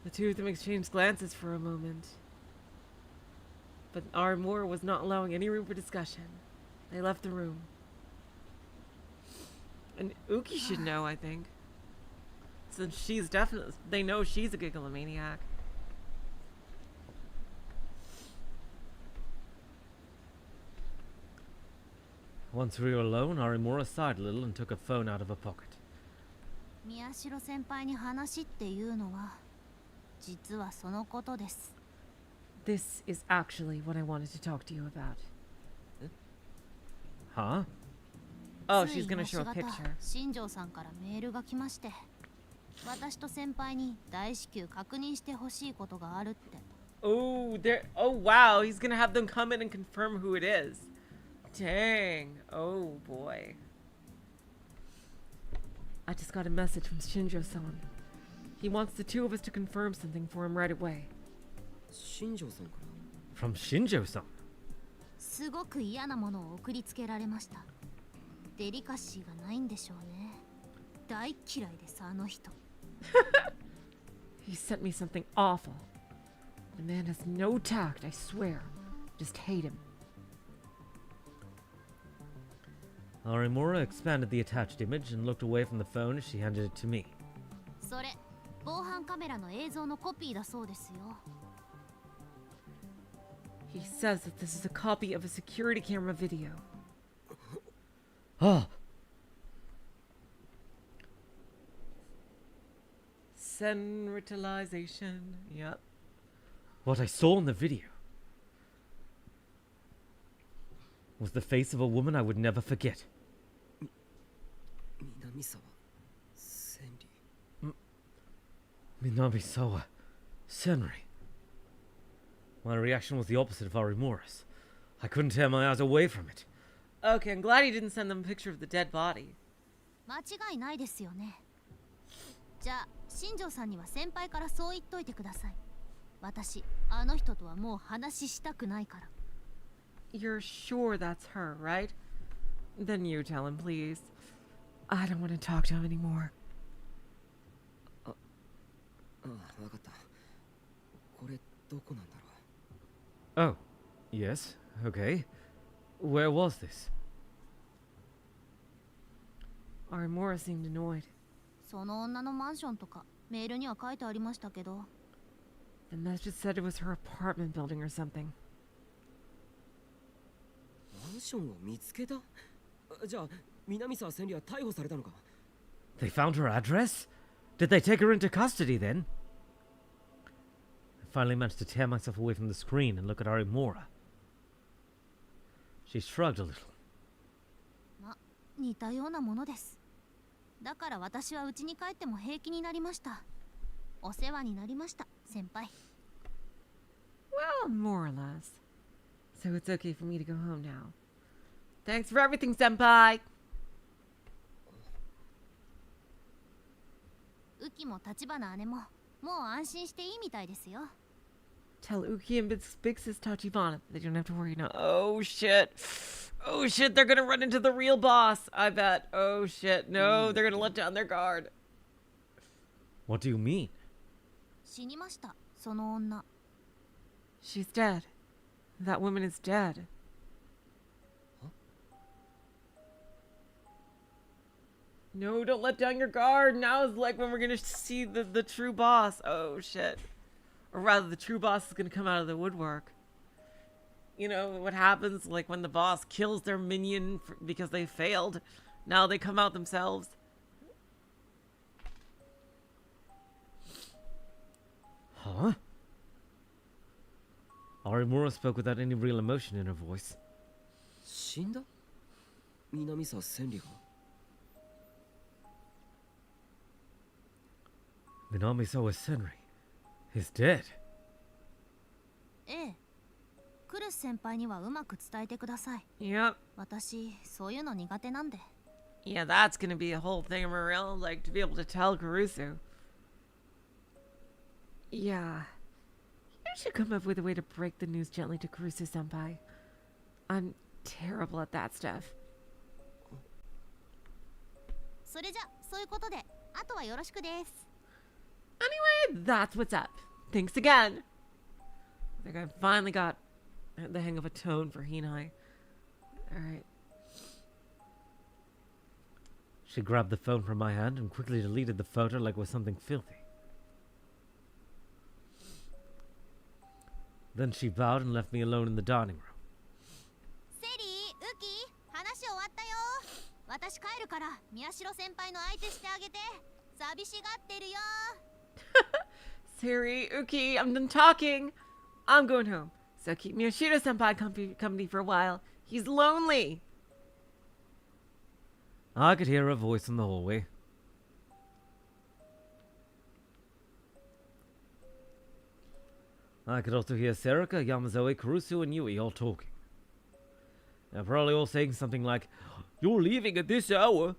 The two of them exchanged glances for a moment. But Arimura was not allowing any room for discussion. They left the room. And Uki should know, I think. Since she's definitely... They know she's a gigalomaniac. Once we were alone, Arimura sighed a little and took a phone out of her pocket. 宮代先輩に話っていうのは実はそのことです。 This is actually what I wanted to talk to you about. Huh? Oh, she's gonna show a つい picture. 新庄さんからメールが来まして、私と先輩に大至急確認してほしいことがあるって。 Oh, there. Oh, wow. He's gonna have them come in and confirm who it is. Dang. Oh, boy. I just got a message from Shinjo-san. He wants the two of us to confirm something for him right away. 新庄さんから。 From Shinjo-san. すごく嫌なものを送りつけられました。デリカシーがないんでしょうね。大嫌いですあの人。He sent me something awful. The man has no tact, I swear. Just hate him. Arimura expanded the attached image and looked away from the phone as she handed it to me. それ、防犯カメラの映像のコピーだそうですよ。 He says that this is a copy of a security camera video. Ah! Senritalization. Yep. What I saw in the video was the face of a woman I would never forget. 南沢千里。 Minamisawa Senri. My reaction was the opposite of Arimura's. I couldn't tear my eyes away from it. Okay, I'm glad he didn't send them a picture of the dead body. 間違いないですよね。じゃあ、新庄さんには先輩からそう言っといてください。私、あの人とはもう話したくないから。 You're sure that's her, right? Then you tell him, please. I don't want to talk to him anymore. ああ、わかった。これどこなんだろう。 Oh, yes, okay. Where was this? Arimura seemed annoyed. その女のマンションとかメールには書いてありましたけど。 The message said it was her apartment building or something. マンションを見つけた？じゃあ、南沢千里は逮捕されたのか？ They found her address? Did they take her into custody then? I finally managed to tear myself away from the screen and look at Arimura. She shrugged a little. ま、似たようなものです。だから私は家に帰っても平気になりました。お世話になりました、先輩。 Well, more or less. So it's okay for me to go home now. Thanks for everything, senpai! ウキも立花姉ももう安心していいみたいですよ。 Tell Uki and Big Sis Tachibana they don't have to worry now. Oh shit. Oh shit, they're gonna run into the real boss, I bet. Oh shit, no, they're gonna let down their guard. What do you mean? 死にました、その女。 She's dead. That woman is dead. No, don't let down your guard. Now is like when we're gonna see the true boss. Oh shit. Or rather, the true boss is gonna come out of the woodwork. You know what happens like when the boss kills their minion because they failed. Now they come out themselves. Huh? Arimura spoke without any real emotion in her voice. 死んだ南沢千里が Minamisawa Senri. He's dead. ええ。クルス先輩にはうまく伝えてください。 Yep. 私、そういうの苦手なんで。 Yeah, that's gonna be a whole thing, Marilla. Like, to be able to tell Caruso. Yeah. You should come up with a way to break the news gently to Caruso-senpai. I'm terrible at that stuff. それじゃ、そういうことで、あとはよろしくです。 Anyway, that's what's up. Thanks again. I think I finally got the hang of a tone for Hinai. Alright. She grabbed the phone from my hand and quickly deleted the photo like it was something filthy. Then she bowed and left me alone in the dining room. セリー、ウキ、話終わったよ。私帰るから、宮代先輩の相手してあげて。寂しがってるよ。Siri, Uki, I'm done talking. I'm going home. So keep Miyashiro-senpai company for a while. He's lonely. I could hear her voice in the hallway. I could also hear Serika, Yamazoe, Caruso, and Yui all talking. They're probably all saying something like, "You're leaving at this hour."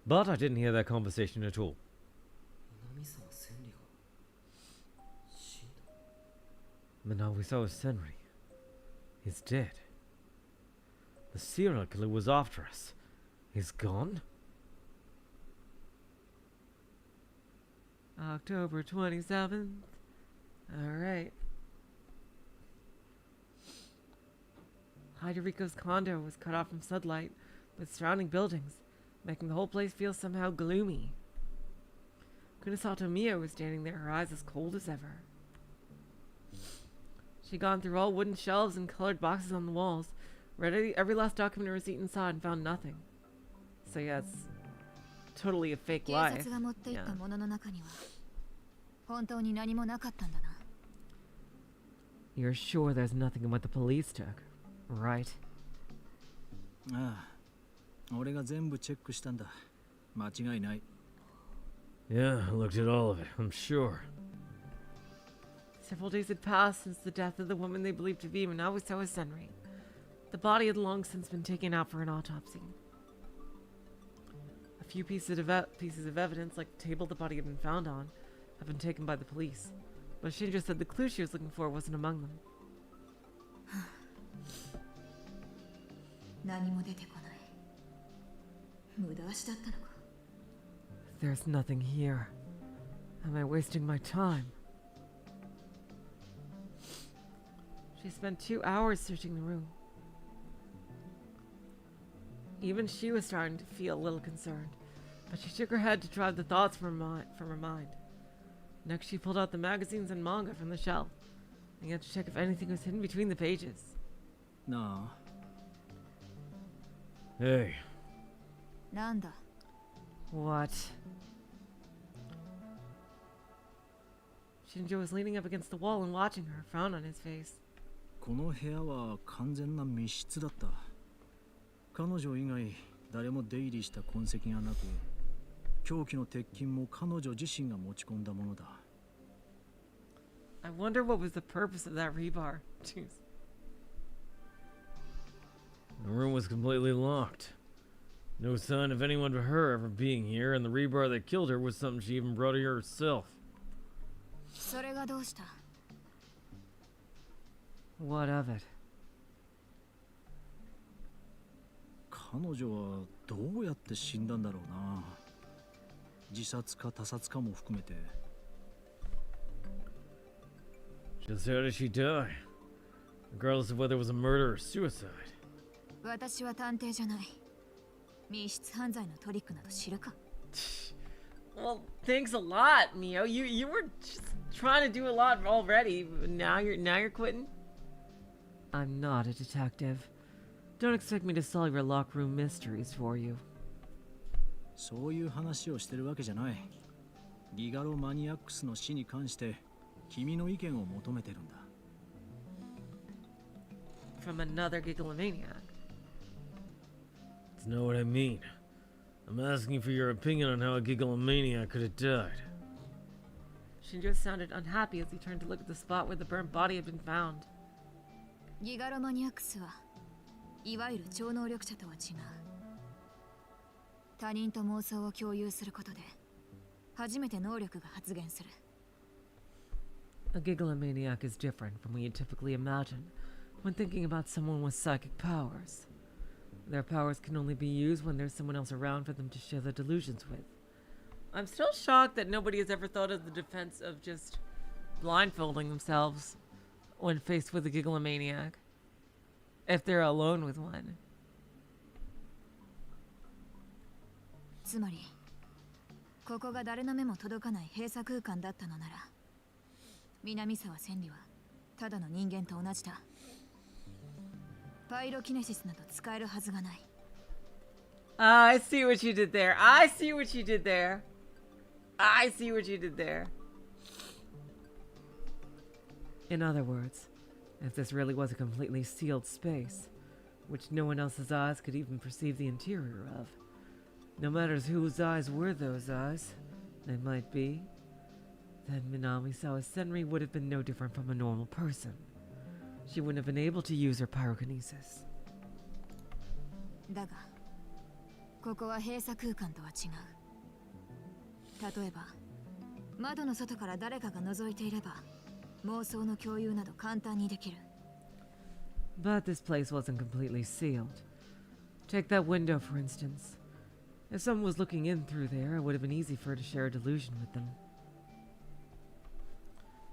But I didn't hear their conversation at all. 南沢千里が死んだ Minawisawa Senri. He's dead. The serial killer was after us. He's gone? October 27th. Alright. Hidoriko's condo was cut off from sunlight with surrounding buildings, making the whole place feel somehow gloomy. Kunasato Mio was standing there, her eyes as cold as ever. She'd gone through all wooden shelves and colored boxes on the walls, read every last document or receipt inside, and found nothing. So yeah, it's totally a fake 警 life. 察が持っていった Yeah. ものの中には本当に何もなかったんだな。 You're sure there's nothing in what the police took, right? ああ、俺が全部チェックしたんだ。間違いない。Yeah, I looked at all of it, I'm sure. Several days had passed since the death of the woman they believed to be Minawisawa Senri. The body had long since been taken out for an autopsy. A few pieces of evidence, like the table the body had been found on, have been taken by the police. But she just said the clue she was looking for wasn't among them. 何も出てこない。無駄足だったのか。 There's nothing here. Am I wasting my time? She spent 2 hours searching the room. Even she was starting to feel a little concerned, but she shook her head to drive the thoughts from her mind. Next, she pulled out the magazines and manga from the shelf, and had to check if anything was hidden between the pages. なあ、 Hey, なんだ。 What? Shinjo was leaning up against the wall and watching her, a frown on his face. この部屋は完全な密室だった。彼女以外誰も出入りした痕跡がなく、凶器の鉄筋も彼女自身が持ち込んだものだ。I wonder what was the purpose of that rebar. Jeez. the room was completely locked. No sign of anyone but her ever being here, and the rebar that killed her was something she even brought here herself. それがどうした。 What of it? 彼女はどうやって死んだんだろうな。自殺か他殺かも含めて。 Just how did she die? Regardless of whether it was a murder or suicide. 私は探偵じゃない。密室犯罪のトリックなど知るか。 Well, thanks a lot, Mio. You were just trying to do a lot already. Now you're quitting. I'm not a detective. Don't expect me to solve your locker room mysteries for you. そういう話をしてるわけじゃない。ギガロマニアックスの死に関して君の意見を求めてるんだ。 From another gigalomaniac. That's not what I mean. I'm asking for your opinion on how a gigalomaniac could have died. Shinjo sounded unhappy as he turned to look at the spot where the burnt body had been found. ギガロマニアクスはいわゆる超能力者とは違う。他人と妄想を共有することで初めて能力が発現する。 A gigalomaniac is different from what you typically imagine when thinking about someone with psychic powers. Their powers can only be used when there's someone else around for them to share their delusions with. I'm still shocked that nobody has ever thought of the defense of just blindfolding themselves when faced with a gigalomaniac, if they're alone with one. つまりここが誰の目も届かない閉鎖空間だったのなら、南沢千里はただの人間と同じだ。パイロキネシスなど使えるはずがない。 I see what you did there. I see what you did there. I see what you did there. In other words, if this really was a completely sealed space, which no one else's eyes could even perceive the interior of, no matter whose eyes were those eyes, they might be, then Minami-sawa Senri would have been no different from a normal person. She wouldn't have been able to use her pyrokinesis. だがここは閉鎖空間とは違う。例えば窓の外から誰かが覗いていれば妄想の共有など簡単にできる。 But this place wasn't completely sealed. Take that window, for instance. If someone was looking in through there, it would have been easy for her to share a delusion with them.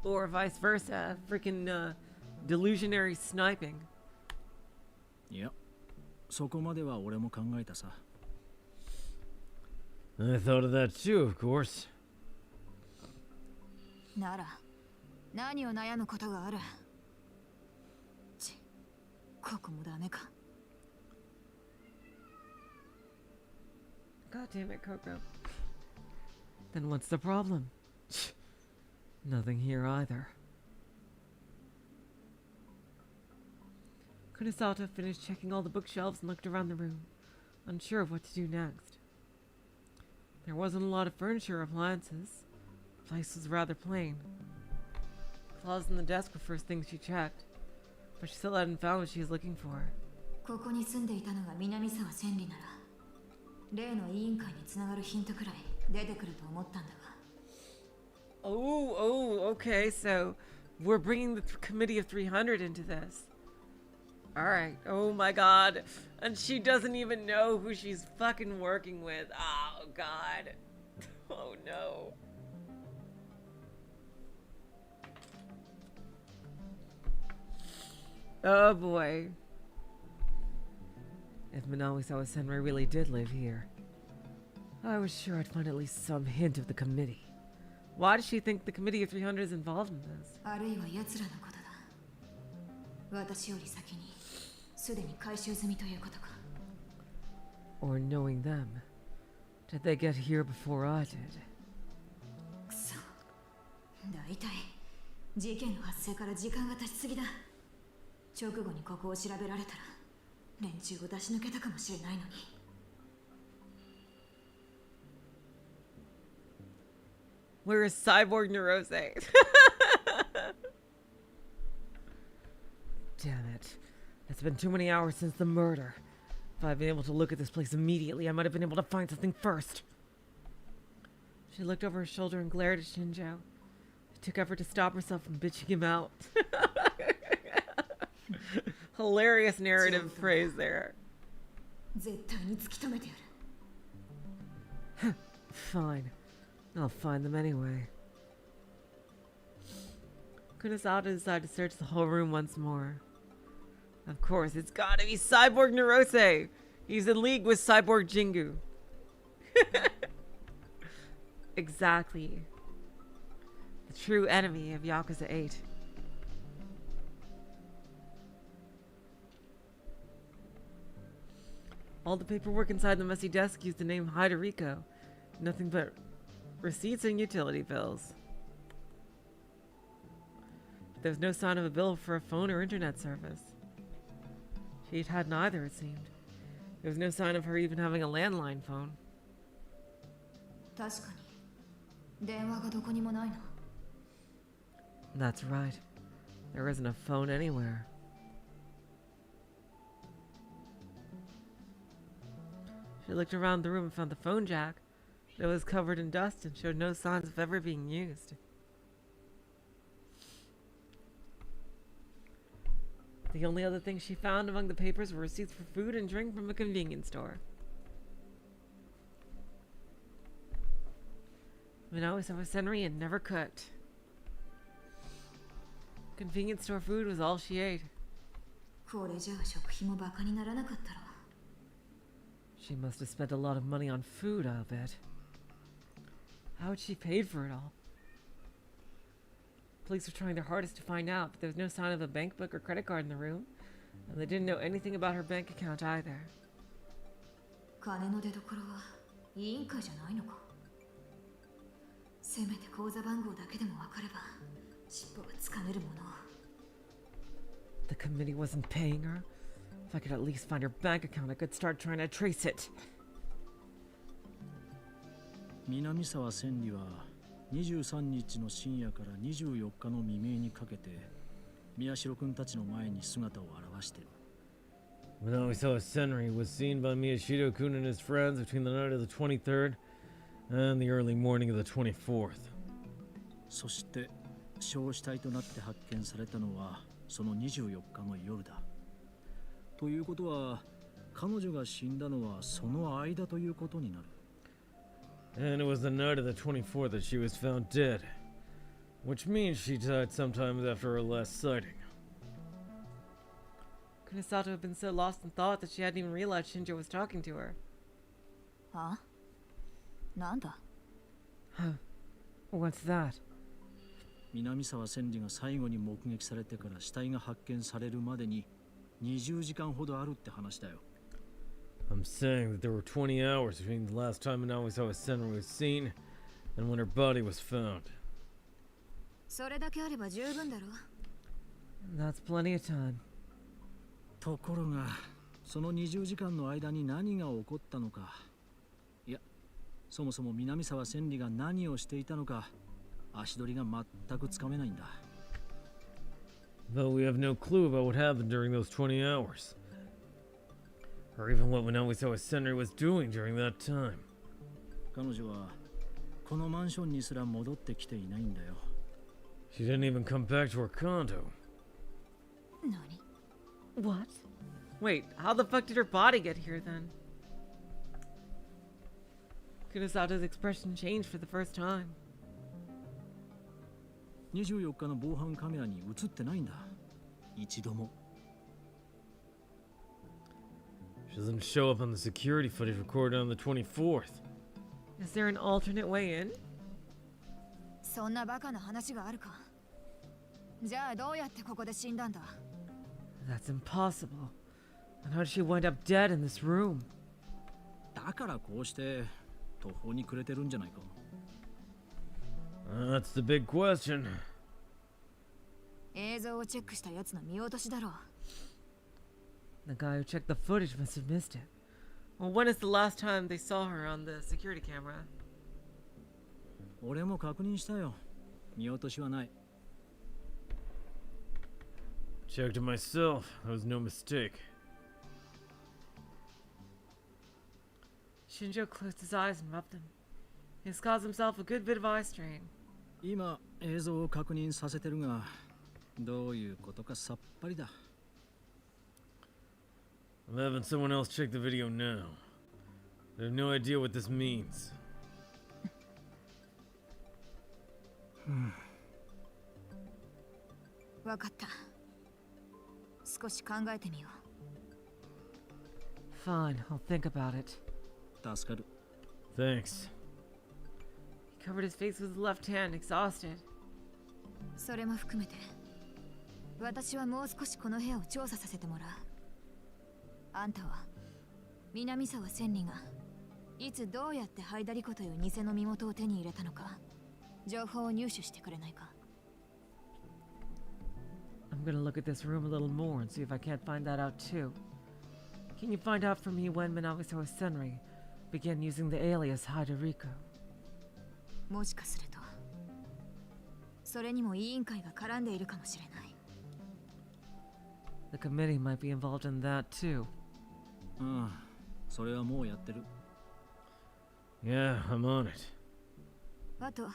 Or vice versa, freaking delusionary sniping. いや、そこまでは俺も考えたさ。 I thought of that too, of course. なら何を悩むことがある。ここもダメか。 God damn it, Coco. Then what's the problem? Nothing here either. Kunisata finished checking all the bookshelves and looked around the room, unsure of what to do next. There wasn't a lot of furniture or appliances. The place was rather plain. Clothes on the desk were first things she checked, but she still hadn't found what she was looking for. ここに住んでいたのが南沢千里なら例の委員会につながるヒントくらい出てくると思ったんだが。 Oh, okay, so we're bringing the committee of 300 into this. Alright, oh my god. And she doesn't even know who she's fucking working with. Oh god. Oh no. Oh boy. If Minami-sawa Senri really did live here, I was sure I'd find at least some hint of the committee. Why does she think the committee of 300 is involved in this? あるいは奴らのことだ。私より先にすでに回収済みということか。 Or knowing them. Did they get here before I did? くそ。だいたい事件の発生から時間が経ちすぎだ。直後にここを調べられたら連中を出し抜けたかもしれないのに。 Where is Cyborg Neurose? Damn it. It's been too many hours since the murder. If I'd been able to look at this place immediately, I might have been able to find something first. She looked over her shoulder and glared at Shinjo. It took effort to stop herself from bitching him out. Hilarious narrative phrase there. 絶対に突き止めてやる。 Fine. I'll find them anyway. Kunisada decided to search the whole room once more. Of course, it's gotta be Cyborg Neurose! He's in league with Cyborg Jingu. Exactly. The true enemy of Yakuza 8. All the paperwork inside the messy desk used the name Hidoriko. Nothing but receipts and utility bills. There was no sign of a bill for a phone or internet service. She'd had neither, it seemed. There was no sign of her even having a landline phone. 確かに電話がどこにもないな。 That's right. There isn't a phone anywhere. She looked around the room and found the phone jack. It was covered in dust and showed no signs of ever being used. The only other things she found among the papers were receipts for food and drink from a convenience store. Minami saw Senri and never cooked. Convenience store food was all she ate. これじゃあ食費もバカにならなかったろ。 She must have spent a lot of money on food, I'll bet. How had she paid for it all? Police were trying their hardest to find out, but there was no sign of a bank book or credit card in the room, and they didn't know anything about her bank account either. 金の出所は委員会じゃないのか。せめて口座番号だけでも分かれば尻尾がつかめるもの。 The committee wasn't paying her. If I could at least find her bank account, I could start trying to trace it. 南沢千里は23日の深夜から24日の未明にかけて宮代君たちの前に姿を現してる。 Minasawa Senri was seen by Miyashiro-kun and his friends between the night of the 23rd and the early morning of the 24th. そして焼死体となって発見されたのはその24日の夜だ。ということは彼女が死んだのはその間ということになる。 And it was the night of the 24th that she was found dead, which means she died sometime after her last sighting. Kunasato had been so lost in thought that she hadn't even realized Shinjo was talking to her. あ？なんだ？ What's that? 南沢千里が最後に目撃されてから死体が発見されるまでに20時間ほどあるって話だよ。 I'm saying that there were 20 hours between the last time Minasawa Senri was seen and when her body was found. それだけあれば十分だろ。 That's plenty of time. ところがその20時間の間に何が起こったのか、いやそもそも南沢千里が何をしていたのか足取りが全くつかめないんだ。 Though we have no clue about what happened during those 20 hours. Or even what Minasawa Senri was doing during that time. 彼女はこのマンションにすら戻ってきていないんだよ。 She didn't even come back to her condo. 何？ What? Wait, how the fuck did her body get here then? Kunisato's expression changed for the first time. 24日の防犯カメラに映ってないんだ。一度も。 She doesn't show up on the security footage recorded on the 24th. Is there an alternate way in? そんなバカな話があるか。じゃあどうやってここで死んだんだ？ That's impossible. And how did she wind up dead in this room? だからこうして途方に暮れてるんじゃないか。 That's the big question. 映像をチェックしたやつの見落としだろう。 The guy who checked the footage must have missed it. Well, when is the last time they saw her on the security camera? 俺も確認したよ。見落としはない。 Checked it myself. There was no mistake. Shinjo closed his eyes and rubbed them. He's caused himself a good bit of eye strain. 今映像を確認させてるが、どういうことかさっぱりだ。 I'm having someone else check the video now. They have no idea what this means. わかった。少し考えてみよう。 Fine, I'll think about it. 助かる。 Thanks. He covered his face with his left hand, exhausted. それも含めて、私はもう少しこの部屋を調査させてもらう。あんたは南沢千里がいつどうやってハイダリコという偽の身元を手に入れたのか情報を入手してくれないか。I'm gonna look at this room a little more and see if I can't find that out too. Can you find out for me when Minawiso Senri began using the alias Hadariko? もしかするとそれにも委員会が絡んでいるかもしれない。 The committee might be involved in that too. それはもうやってる。 Yeah, I'm on it. あと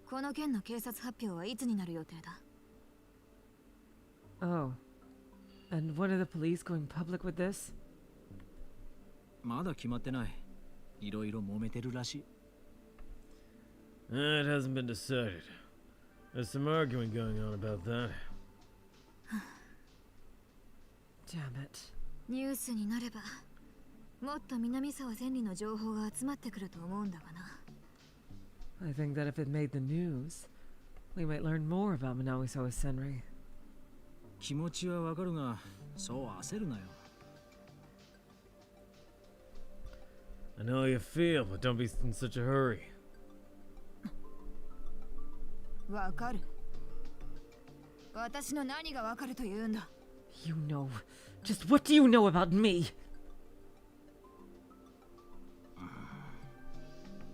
この件の警察発表はいつになる予定だ？ Oh. And when are the police going public with this? まだ決まってない。いろいろ揉めてるらしい。 It hasn't been decided. There's some arguing going on about that. Damn it. ニュースになればもっと南沢千里の情報が集まってくると思うんだがな。 I think that if it made the news, we might learn more about Minawiso Senri. 気持ちはわかるが、そう焦るなよ。 I know how you feel, but don't be in such a hurry. わかる。私の何がわかると言うんだ。 You know. Just what do you know about me?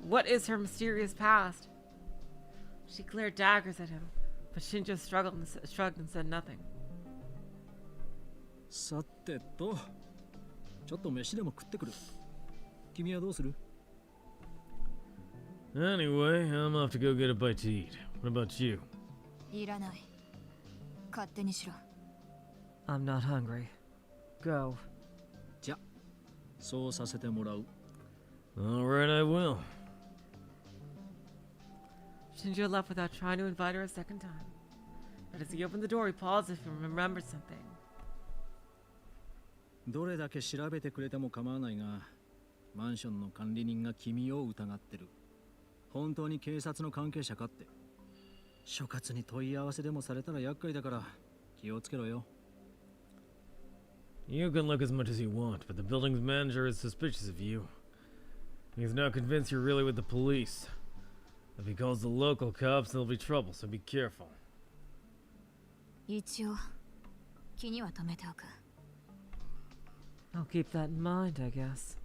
What is her mysterious past? She glared daggers at him, but Shinjo shrugged and said nothing. さてと、ちょっと飯でも食ってくる。君はどうする？ Anyway, I'm off to go get a bite to eat. What about you? いらない。勝手にしろ。 I'm not hungry. Go. じゃ、そうさせてもらう。 Alright, I will. Shinjo left without trying to invite her a second time. But as he opened the door, he paused as if he remembered something. どれだけ調べてくれても構わないが、マンションの管理人が君を疑ってる。本当に警察の関係者かって。所轄に問い合わせでもされたら厄介だから気をつけろよ。 You can look as much as you want, but the building's manager is suspicious of you. He's now convinced you're really with the police. If he calls the local cops, there'll be trouble, so be careful. 一応気には留めておく。 I'll keep that in mind, I guess.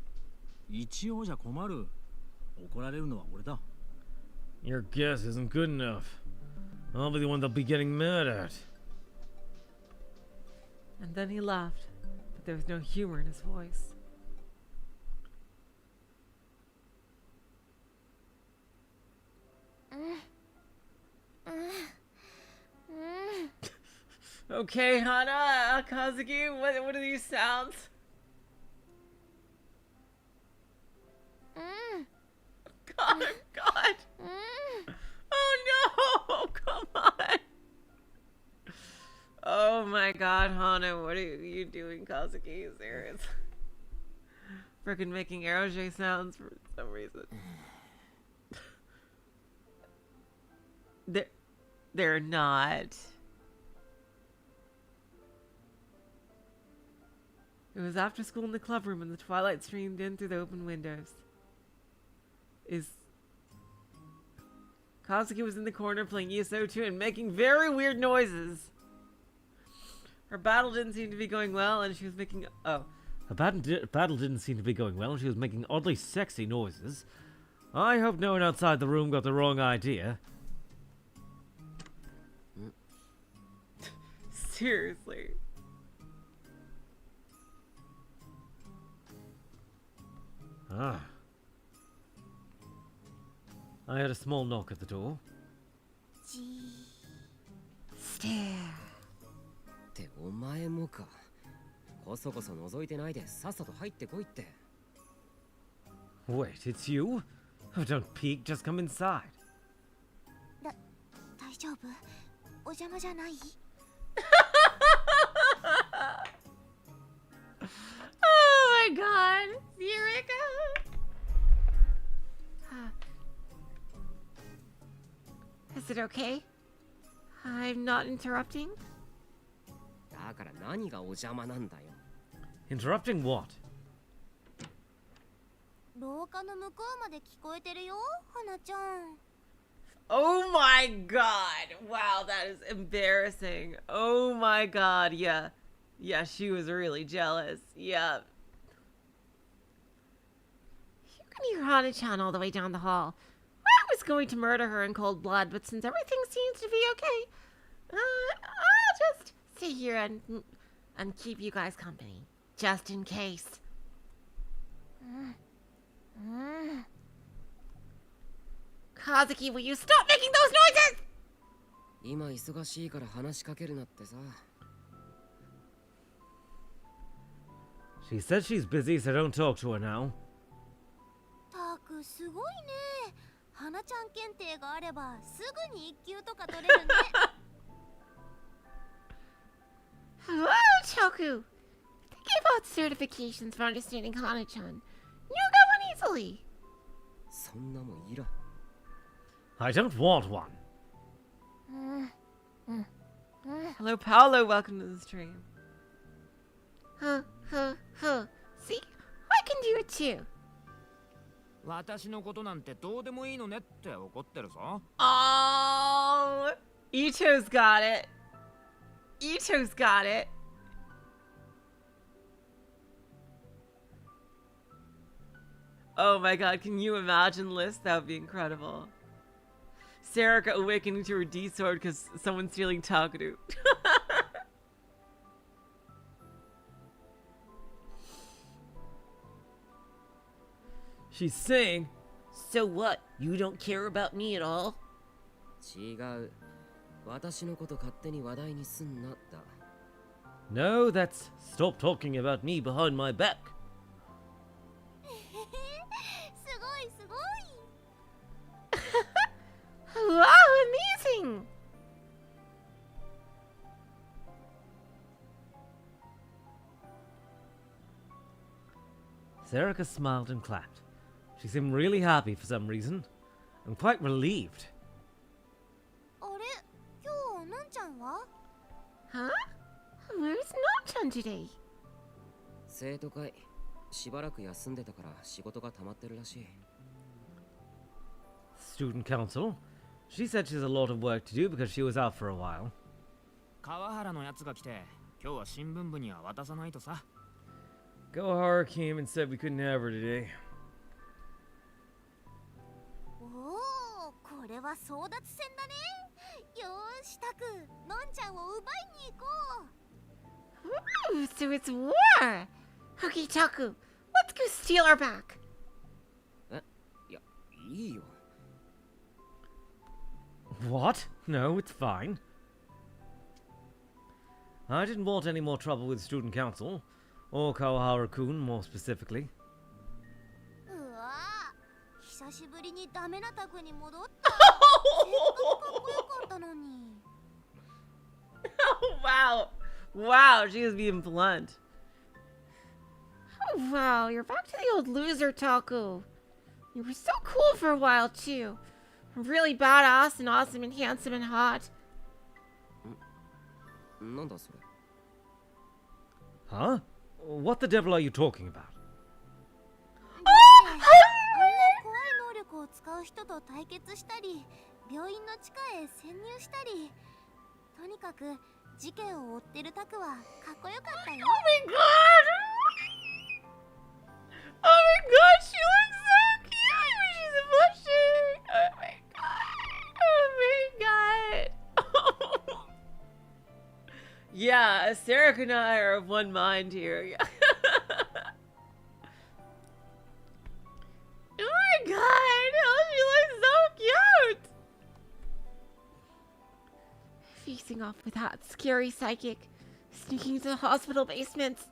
一応じゃ困る。怒られるのは俺だ。 Your guess isn't good enough. I'll be the one they'll be getting mad at. And then he laughed, but there was no humor in his voice. Okay, Hana, Kazuki, what are these sounds? God. Oh no! Come on! Oh my god, Hana, what are you doing, Kazuki? Serious? Frickin' making Aerojet sounds for some reason. They're not. It was after school in the club room and the twilight streamed in through the open windows. Kazuki was in the corner playing ESO2 and making very weird noises. Her battle didn't seem to be going well and she was making... Oh. Her battle didn't seem to be going well and she was making oddly sexy noises. I hope no one outside the room got the wrong idea. Seriously. Ah. I heard a small knock at the door. Stare. ってお前もか。こそこそ覗いてないでさっさと入ってこいって。 Wait, it's you? Oh, don't peek, just come inside. 大丈夫？お邪魔じゃない？ Oh my god. Eureka. Is it okay? I'm not interrupting? だから何がお邪魔なんだよ。 Interrupting what? 廊下の向こうまで聞こえてるよ、花ちゃん。 Oh my my god. Wow, that is embarrassing. Oh my god, yeah. Yeah, she was really jealous. Yeah. You can hear Hana-chan all the way down the hall. I was going to murder her in cold blood, but since everything seems to be okay, I'll just sit here and keep you guys company. Just in case. Kazuki, will you stop making those noises? 今忙しいから話しかけるなってさ。She said she's busy, so don't talk to her now. たくすごいね。花ちゃん検定があればすぐに1級とか取れるね。Hello, Taku. They gave out certifications for understanding Hana-chan. You got one easily. そんなもんいらん。 I don't want one. Hello, Paolo. Welcome to the stream. See, I can do it too. 私のことなんてどうでもいいのねって怒ってるぞ。 Oh, Ito's got it. Ito's got it. Oh my god, can you imagine, Liz? That would be incredible. Sarika awakening to her D-sword because someone's stealing Takuru. She's saying, so what? You don't care about me at all? 違う。私のこと勝手に話題にすんなだ。 No, that's stop talking about me behind my back. すごいすごい。 Wow, amazing! Sarika smiled and clapped. She seemed really happy for some reason, and quite relieved. あれ、今日なんちゃんは？ Huh? Where's Non-chan today? 生徒会、しばらく休んでたから仕事が溜まってるらしい。 Student council. She said she has a lot of work to do because she was out for a while. 川原のやつが来て、今日は新聞部には渡さないとさ。 Gohara came and said we couldn't have her today. おお、これは争奪戦だね。よーし、タク、のんちゃんを奪いに行こう。 Ooh, so it's war! Okay, Taku, let's go steal her back. いや、いいよ。 What? No, it's fine. I didn't want any more trouble with student council, or Kawahara-kun more specifically. うわー、久しぶりにダメなタクに戻った。せっかくかっこよかったのに。Wow. Wow, she was being blunt. Oh, wow, you're back to the old loser, Taku. You were so cool for a while, too. Really badass and awesome and handsome and hot. なんだそれ。 Huh? What the devil are you talking about? あんな怖い能力を使う人と対決したり、病院の地下へ潜入したり、とにかく事件を追ってるタクはかっこよかったよ。 Oh my god! Oh my god, she looks so cute! She's blushing! Oh my god! Oh my god! Yeah, Sarah and I are of one mind here. Oh my god! Oh, she looks so cute! Facing off with that scary psychic, sneaking into the hospital basements.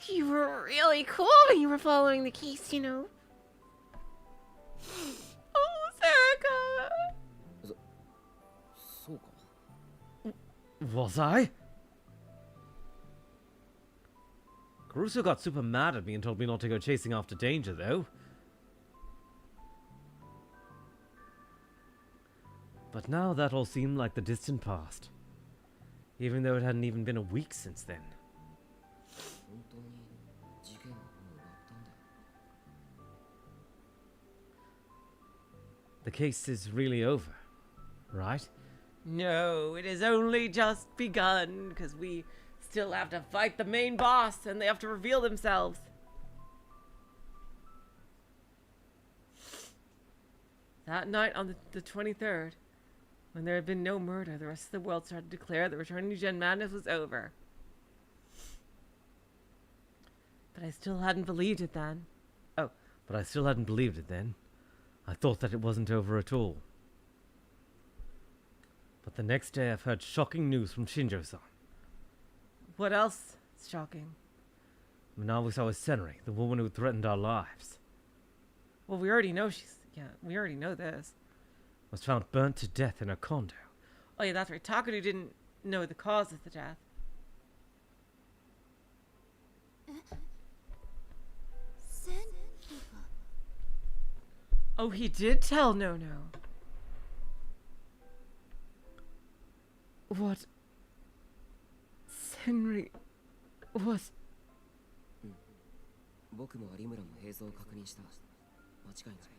You were really cool when you were following the case, you know. Oh, Sarika! そうか。 Was I? Caruso got super mad at me and told me not to go chasing after danger, though. But now that all seemed like the distant past, even though it hadn't even been a week since then. 本当に事件はもう終わったんだ。 The case is really over, right? No, it has only just begun, because we still have to fight the main boss, and they have to reveal themselves. That night on the 23rd, when there had been no murder, the rest of the world started to declare that returning to Gen Madness was over. But I still hadn't believed it then. Oh, but I still hadn't believed it then. I thought that it wasn't over at all. But the next day I've heard shocking news from Shinjo-san. What else is shocking? Minawi-sawa Senri, the woman who threatened our lives, Well, we already know we already know this. was found burnt to death in a condo. Oh yeah, that's right. Takuru didn't know the cause of the death. Oh, he did tell No. What? Senri was... 僕も有村も映像を確認した。間違いない。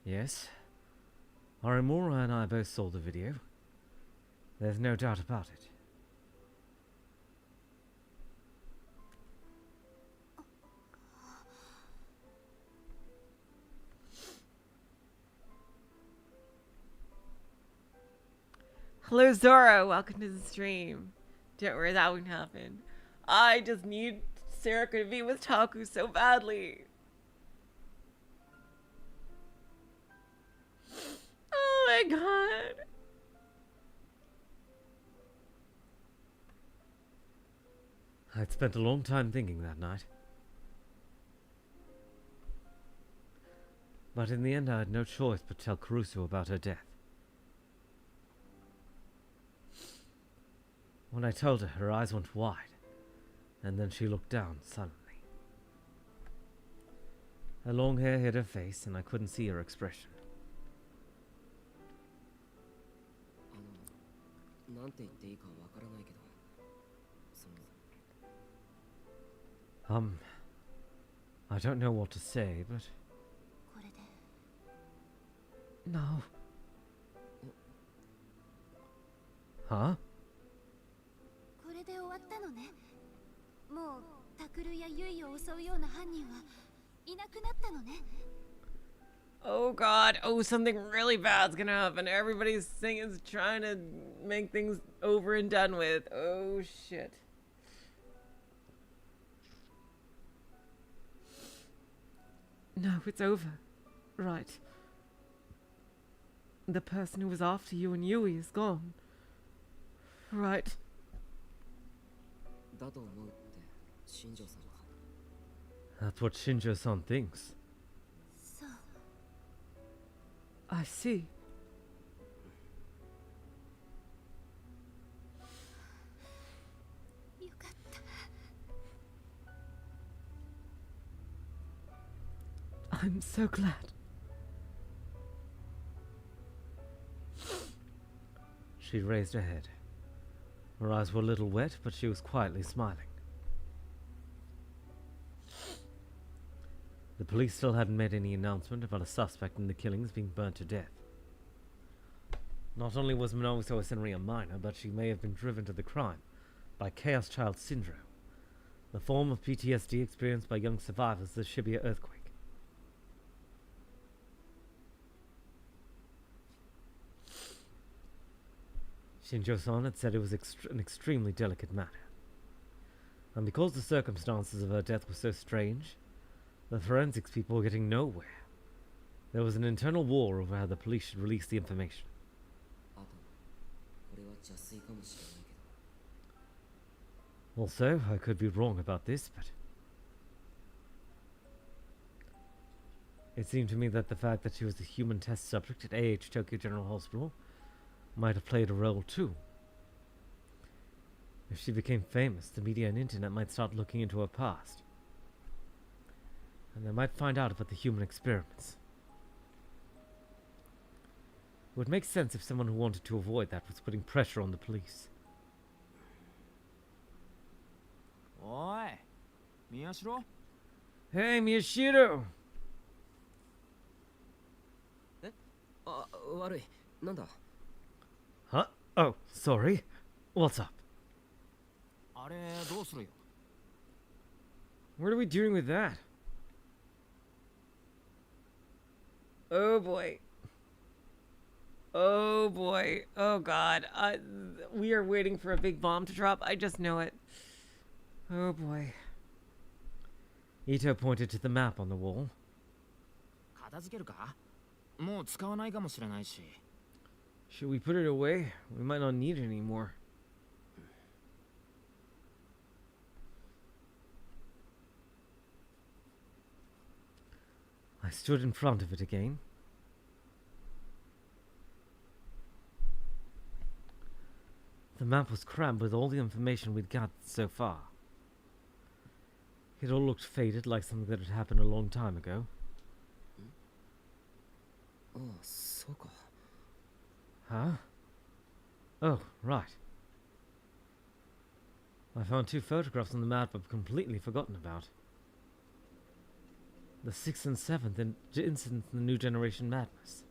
Yes. Arimura and I both saw the video. There's no doubt about it. Hello, Zora. Welcome to the stream. Don't worry, that won't happen. I just need Sarika to be with Taku so badly. Oh my god. I'd spent a long time thinking that night. But in the end I had no choice but tell Caruso about her death. When I told her, her eyes went wide, and then she looked down suddenly. Her long hair hid her face, and I couldn't see her expression. なんて言っていいかわからないけど、その I don't know what to say, but... これで No. Huh? これで終わったのね。もうタクルやユイを襲うような犯人はいなくなったのね。 Oh god. Oh, something really bad's gonna happen. Everybody's is trying to make things over and done with. Oh shit. No, it's over. Right. The person who was after you and Yui is gone. Right. だと思うって新庄さんは。 That's what Shinjo-san thinks. そう I see. よかった。 I'm so glad. She raised her head. Her eyes were a little wet, but she was quietly smiling. The police still hadn't made any announcement about a suspect in the killings being burnt to death. Not only was Minawi-sawa Senri a minor, but she may have been driven to the crime by Chaos Child Syndrome, the form of PTSD experienced by young survivors of the Shibuya earthquake. Shinjo-san had said it was an extremely delicate matter. And because the circumstances of her death were so strange, the forensics people were getting nowhere. There was an internal war over how the police should release the information. あと、これは邪推かもしれないけど。 Also, I could be wrong about this, but it seemed to me that the fact that she was a human test subject at AH Tokyo General Hospital might have played a role too. If she became famous, the media and internet might start looking into her past. And they might find out about the human experiments. It would make sense if someone who wanted to avoid that was putting pressure on the police. おい、宮代？ Hey, Miyashiro! え？あ、悪い。なんだ？ Huh? Oh, sorry. What's up? あれどうするよ。 What are we doing with that? Oh boy. Oh boy. Oh god. We are waiting for a big bomb to drop. I just know it. Oh boy. Ito pointed to the map on the wall. 片付けるか？もう使わないかもしれないし。 Should we put it away? We might not need it anymore. I stood in front of it again. The map was crammed with all the information we'd gathered so far. It all looked faded, like something that had happened a long time ago. ああ、そうか。 Huh? Oh, right. I found 2 photographs on the map I've completely forgotten about. The 6th and 7th incidents in the New Generation Madness.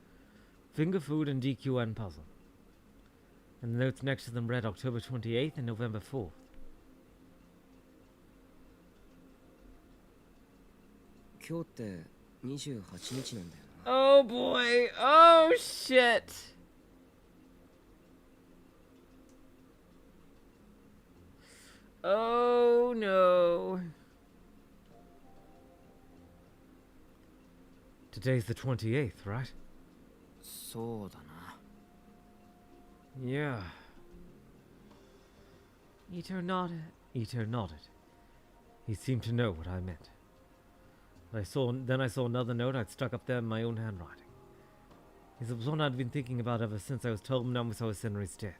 Finger Food and DQN Puzzle. And the notes next to them read October 28th and November 4th. 今日って28日なんだよな。 Oh boy. Oh shit. Oh no. Today's the 28th, right? そうだな。 Yeah. Ito nodded. Ito nodded. He seemed to know what I meant. Then I saw another note I'd stuck up there in my own handwriting. It was one I'd been thinking about ever since I was told Minamoto was Senri's death.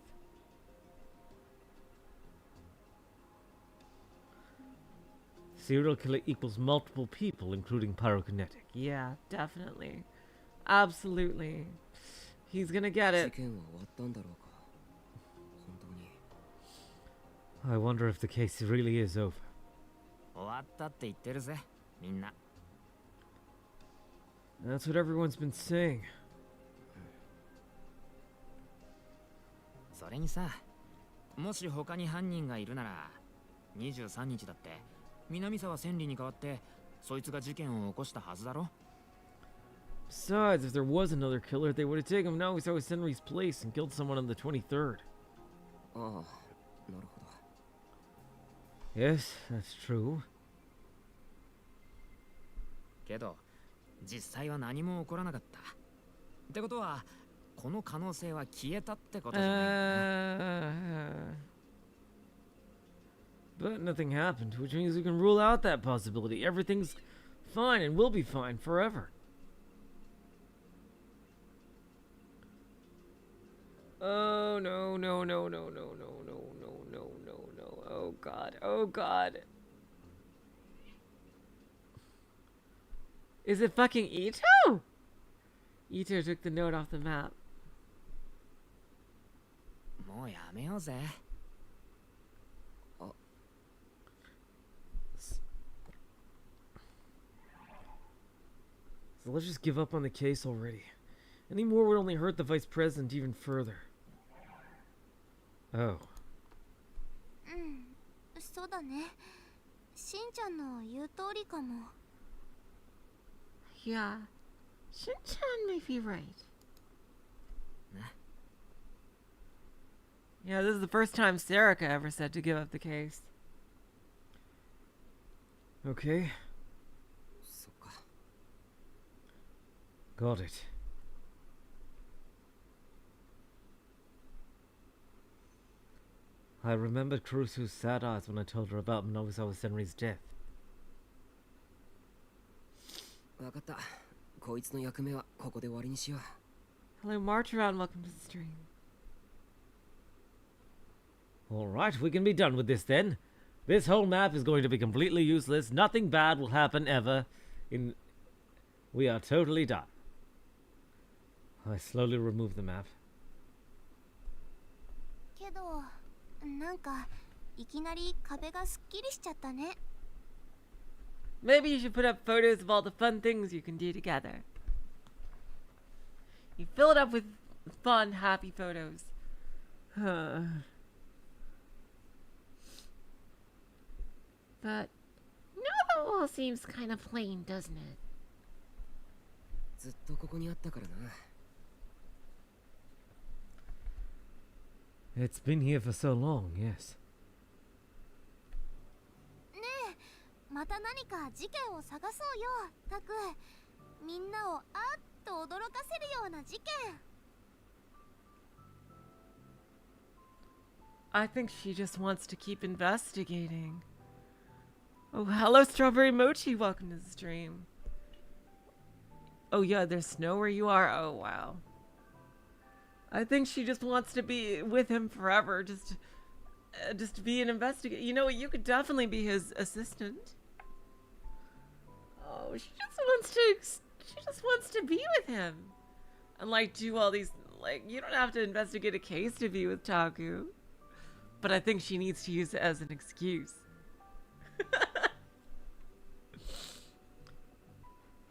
Serial killer equals multiple people, including pyrokinetic. Yeah, definitely. Absolutely. He's gonna get 事 it. 件は終わったんだろうか。本当に。 I wonder if the case really is over. 終わったって言ってるぜ、みんな。 That's what everyone's been saying. それにさ、もし他に犯人がいるなら、23日だって、南沢千里に代わって、そいつが事件を起こしたはずだろ。 Besides, if there was another killer, they would have taken Minamoto Senri's place and killed someone on the 23rd. ああ、なるほど。 Yes, that's true. けど、実際は何も起こらなかった。ってことは、この可能性は消えたってことじゃないかな。 But nothing happened, which means we can rule out that possibility. Everything's fine and will be fine forever. Oh no, no, no, no, no, no, no, no, no, no, no. Oh god. Oh god. Is it fucking Ito? Ito took the note off the map. もうやめようぜ。 So let's just give up on the case already. Any more would only hurt the vice president even further. Oh. そうだね。しんちゃんの言う通りかも。 Yeah. Shin-chan may be right. Yeah, this is the first time Serica ever said to give up the case. Okay. そっか。 Got it. I remembered Kurusu's sad eyes when I told her about Nobuzawa Senri's death. わかった。こいつの役目はここで終わりにしよう。 Hello, March around. Welcome to the stream. Alright, we can be done with this then. This whole map is going to be completely useless. Nothing bad will happen ever. We are totally done. I slowly remove the map. けど、なんかいきなり壁がすっきりしちゃったね。 Maybe you should put up photos of all the fun things you can do together. You Fill it up with fun, happy photos. But now the wall seems kind of plain, doesn't it? ずっとここにあったからな。 It's been here for so long, yes. ねえ、また何か事件を探そうよ、タク。みんなをあっと驚かせるような事件。I think she just wants to keep investigating. Oh, hello, Strawberry Mochi. Welcome to the stream. Oh, yeah, there's snow where you are. Oh, wow. I think she just wants to be with him forever. Just to be an investigator. You know what? You could definitely be his assistant. Oh, she just wants to be with him. And, like, do all these, like, you don't have to investigate a case to be with Taku. But I think she needs to use it as an excuse.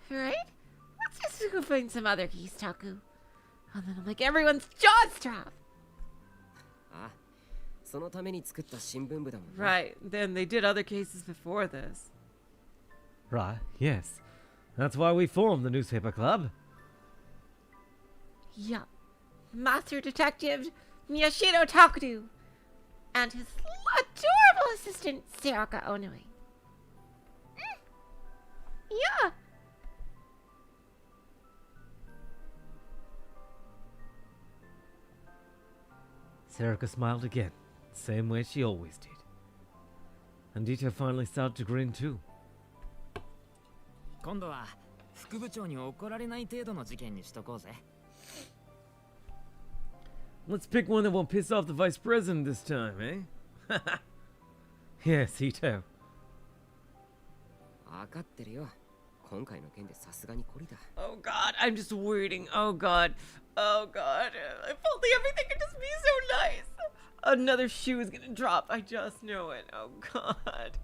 Right? Let's just go find some other keys, Taku. And then I'm like, everyone's jaws drop. あ、そのために作った新聞部だもんね。 Right. Then they did other cases before this. Right, yes. That's why we formed the newspaper club. Yeah. Master Detective Miyashiro Takuru. And his adorable assistant, Saraka Onoi. Yeah. Sarika smiled again, same way she always did. And Dito finally started to grin too. 今度は副部長に怒られない程度の事件にしとこうぜ。 Let's pick one that won't piss off the vice president this time, eh? Yes, Ito. 分かってるよ。今回の件でさすがに懲りだ。 Oh god, I'm just waiting. Oh god. Oh god. If only everything could just be so nice. Another shoe is gonna drop. I just know it. Oh god.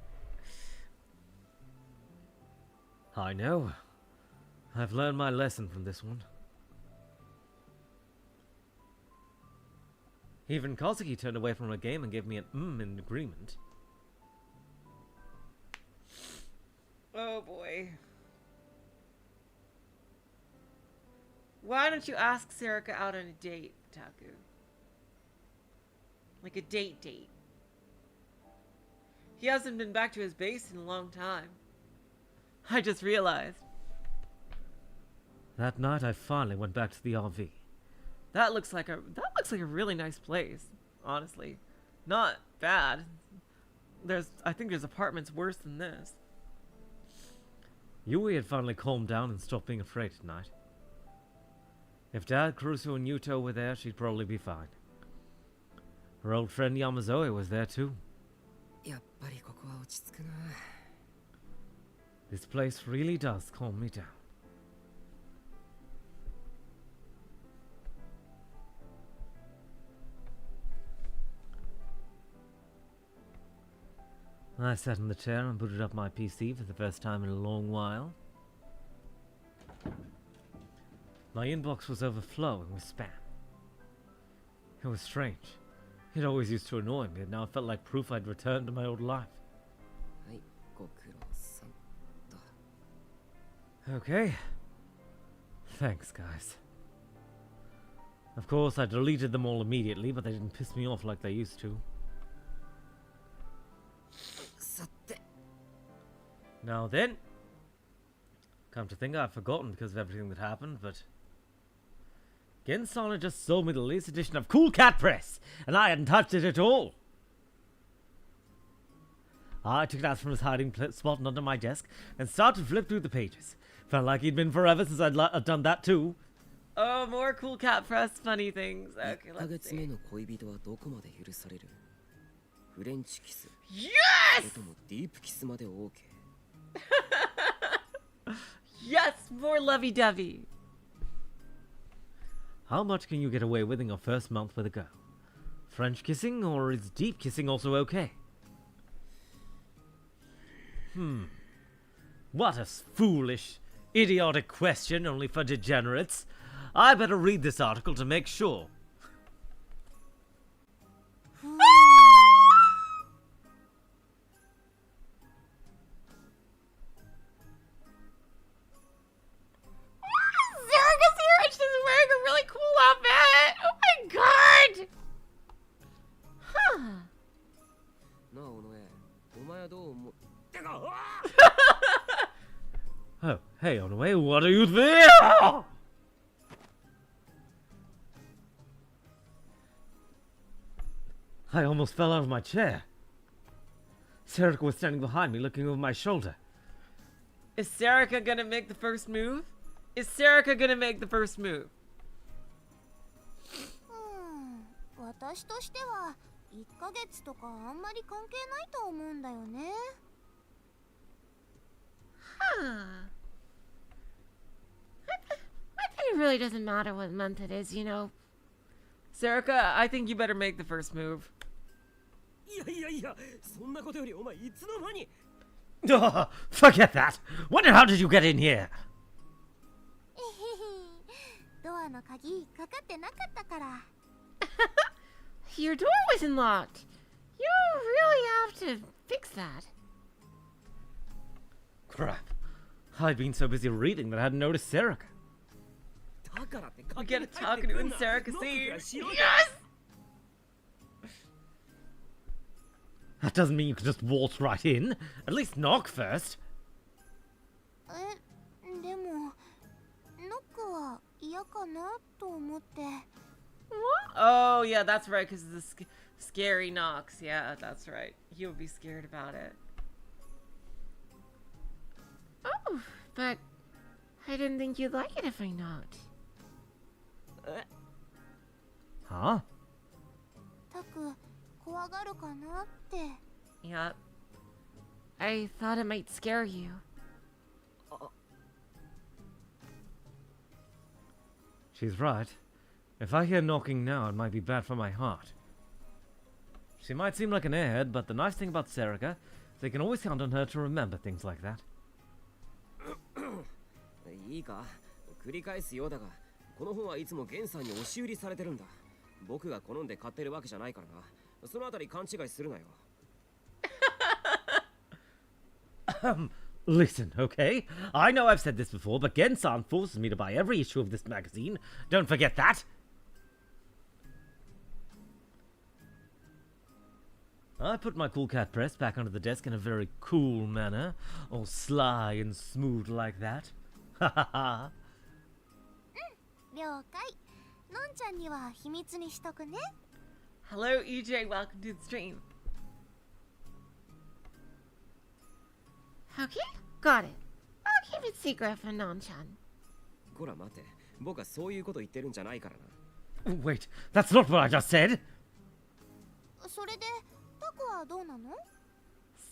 I know. I've learned my lesson from this one. Even Kozuki turned away from her game and gave me an in agreement. Oh boy. Why don't you ask Sarika out on a date, Taku? Like a date. He hasn't been back to his base in a long time. I just realized. That night I finally went back to the RV. That looks like a really nice place, honestly. Not bad. I think there's apartments worse than this. Yui had finally calmed down and stopped being afraid at night. If Dad, Kurusu, and Yuto were there, she'd probably be fine. Her old friend Yamazoe was there too. やっぱりここは落ち着くな。 This place really does calm me down. I sat in the chair and booted up my PC for the first time in a long while. My inbox was overflowing with spam. It was strange. It always used to annoy me, and now it felt like proof I'd returned to my old life. はい、ご苦労さんと。 Okay. Thanks, guys. Of course, I deleted them all immediately, but they didn't piss me off like they used to. さて。 Now then, come to think, I've forgotten because of everything that happened, but Gensana just sold me the latest edition of Cool Cat Press, and I hadn't touched it at all. I took it out from his hiding spot and under my desk and started to flip through the pages. Felt like he'd been forever since I'd done that too. Oh, more Cool Cat Press funny things. Okay, 1ヶ let's 月目 see. の恋人はどこまで許される？フレンチキス、 Yes! それともディープキスまで OK。 Yes, more lovey-dovey. How much can you get away with in your first month with a girl? French kissing, or is deep kissing also okay? What a foolish, idiotic question only for degenerates. I better read this article to make sure. Zerika's here and she's wearing a really cool outfit. Oh my god. Huh. なあ、おのえ、お前はどう思う？てか、うわ Oh, hey, Onoe, what are you there? I almost fell out of my chair. Serika was standing behind me, looking over my shoulder. Is Serika gonna make the first move? Is Serika gonna make the first move? 私としては1ヶ月とかあんまり関係ないと思うんだよね。Huh. I think it really doesn't matter what month it is, you know. Serika, I think you better make the first move. いやいやいや、そんなことよりお前いつの間に Oh, forget that. When and how did you get in here? ドアの鍵かかってなかったから。Your door wasn't locked. You really have to fix that. Crap. I'd been so busy reading that I hadn't noticed Serika. だからって We 勝手 get に a 入って Takuru くん and な Serika ノックぐ scene. らいしろよ Yes! That doesn't mean you can just waltz right in. At least knock first. でもノックは嫌かなと思って。 What? Oh, yeah, that's right, because the scary knocks. Yeah, that's right. He would be scared about it. Oh, but I didn't think you'd like it if I knocked. Huh? タク怖がるかなって。 Yep. I thought it might scare you. She's right. If I hear knocking now, it might be bad for my heart. She might seem like an airhead, but the nice thing about Serika, they can always count on her to remember things like that. いいか繰り返すようだがこの本はいつもゲンさんに押し売りされてるんだ僕が好んで買ってるわけじゃないからなそのあたり勘違いするなよ Listen, okay? I know I've said this before, but Gen-san forces me to buy every issue of this magazine. Don't forget that. I put my cool cat press back onto the desk in a very cool manner, all sly and smooth like that. Ha ha ha. 了解。のんちゃんには秘密にしとくね。 Hello, EJ. Welcome to the stream. Okay, got it. I'll keep it secret for Non-chan. こら待て僕はそういうこと言ってるんじゃないからな Wait, that's not what I just said. それでタクはどうなの？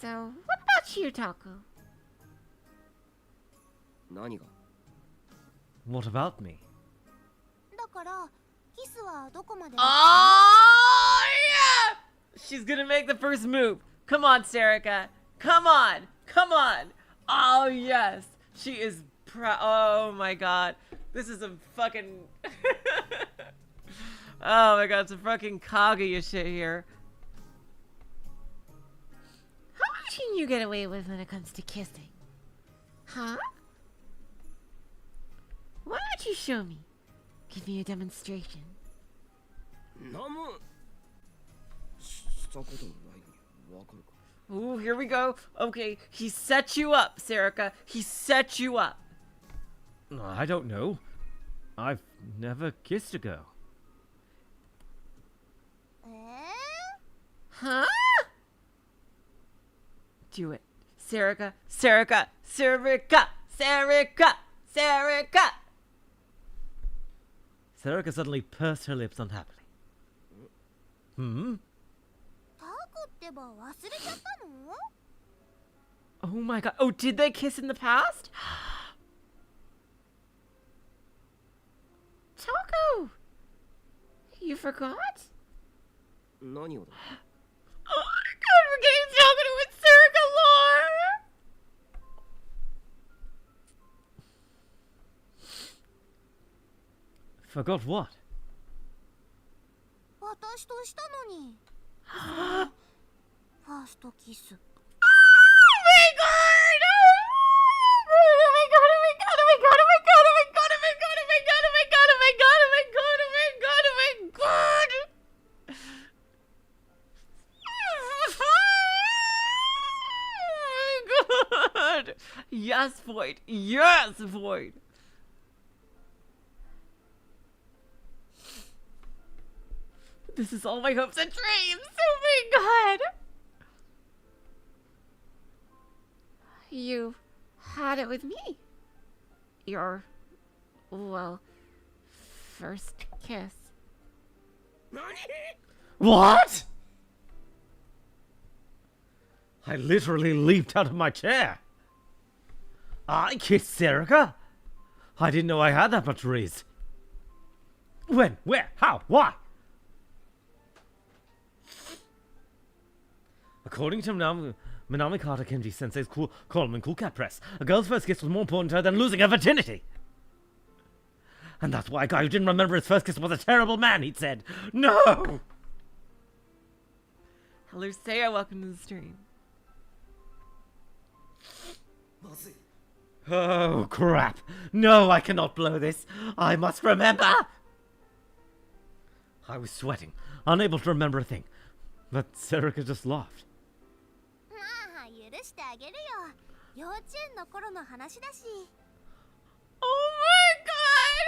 So, what about you, Taku? 何が What about me? だからキスはどこまで？ Oh, yeah! She's gonna make the first move. Come on, Serika. Come on. Come on. Oh, yes. She is oh, my God. This is a fucking... oh, my God. It's a fucking Kaguya shit here. How much can you get away with when it comes to kissing? Huh? Why don't you show me? Give me a demonstration. 何もしたこともないのにわかるか Ooh, here we go. Okay, he set you up, Serika. He set you up. I don't know. I've never kissed a girl. Huh? Do it. Serika, Serika, Serika, Serika, Serika. Serika suddenly pursed her lips unhappily. Hmm? タクってば忘れちゃったの？ Oh my God. Oh, did they kiss in the past? Taku! You forgot? 何をだ Oh my God, we're getting Taku with Serika lore! Forgot what? 私としたのに。ファーストキス。Yes, Void. Yes, Void. This is all my hopes and dreams. Oh my god. You had it with me. Your, well, first kiss. What? I literally leaped out of my chair. I kissed Serica? I didn't know I had that much Rizz. When? Where? How? Why? According to Minami Kata Kenji Sensei's column in Cool Cat Press, a girl's first kiss was more important to her than losing her virginity. And that's why a guy who didn't remember his first kiss was a terrible man, he'd said. No! Hello, Seiya. Welcome to the stream. Oh, crap. No, I cannot blow this. I must remember. I was sweating, unable to remember a thing. But Serica just laughed. まあ許してあげるよ。幼稚園の頃の話だし。Oh my god,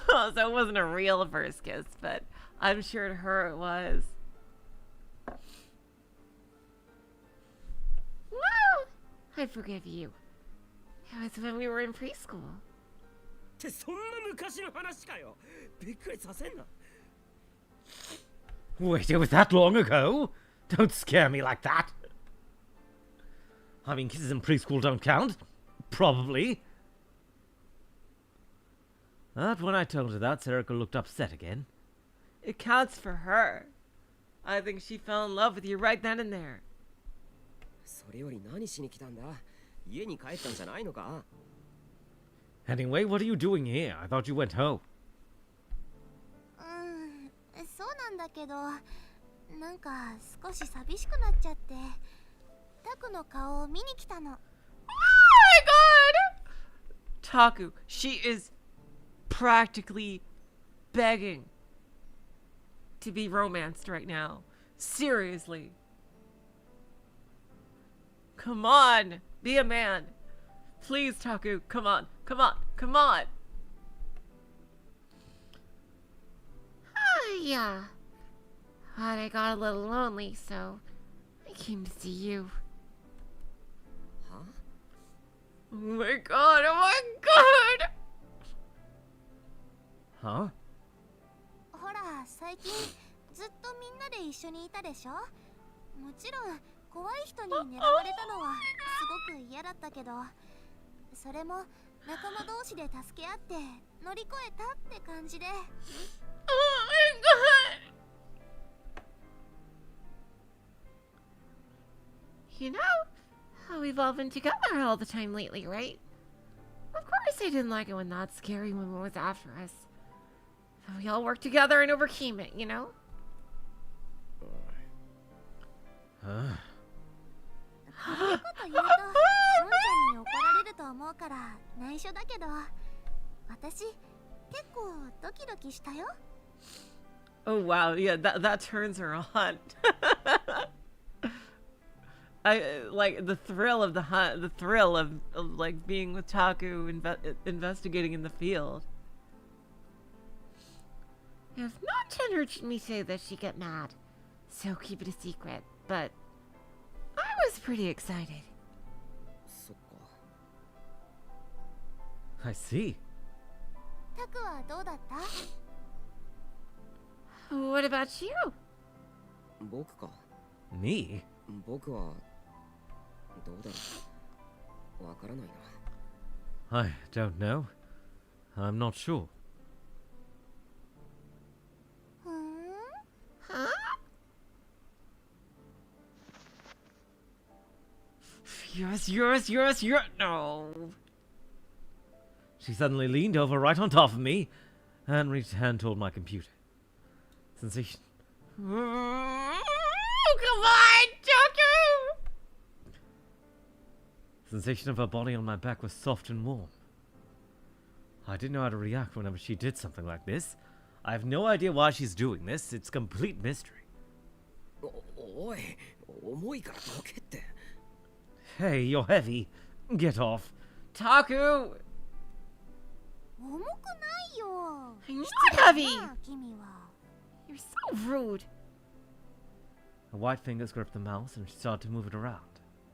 how adorable! So it wasn't a real first kiss, but I'm sure to her it was. Well, I forgive you. It was when we were in preschool. ってそんな昔の話かよ。びっくりさせんな。Wait, it was that long ago? Don't scare me like that. I mean, kisses in preschool don't count. Probably. But when I told her that, Serica looked upset again. It counts for her. I think she fell in love with you right then and there. それより何しに来たんだ？家に帰ったんじゃないのか？ Anyway, what are you doing here? I thought you went home. そうなんだけど、なんか少し寂しくなっちゃって、タクの顔を見に来たの。Oh my god! Taku, she is practically begging to be romanced right now. Seriously. Come on, be a man. Please, Taku, come on, come on, come on. Yeah. But I got a little lonely, so I came to see you. Huh? Oh my god, oh my god! Huh? ほら、最近ずっとみんなで一緒にいたでしょ？もちろん怖い人に狙われたのはすごく嫌だったけど、それも仲間同士で助け合って乗り越えたって感じで。Oh my god! You know how we've all been together all the time lately, right? Of course I didn't like it when that scary woman was after us. But we all worked together and overcame it, you know? こういうこと言うと、しょんちゃんに怒られると思うから内緒だけど、私結構ドキドキしたよ。Oh wow, yeah, that turns her on. I like the thrill of the hunt, the thrill of like being with Taku, investigating in the field. If not, heard me say that she get mad, so keep it a secret. But I was pretty excited. そっか。 I see. タクはどうだった？ What about you? 僕か。 Me? 僕はどうだろう。わからないな。 I don't know. I'm not sure. Huh? Yes, no. She suddenly leaned over right on top of me and reached a hand toward my computer. Sensation. Oh, come on, Taku! Sensation of her body on my back was soft and warm. I didn't know how to react whenever she did something like this. I have no idea why she's doing this. It's complete mystery. おい、重いからどけって。 Hey, you're heavy. Get off. Taku! 重くないよ。 I'm not heavy! 君は。 You're so rude. Her white fingers gripped the mouse and she started to move it around.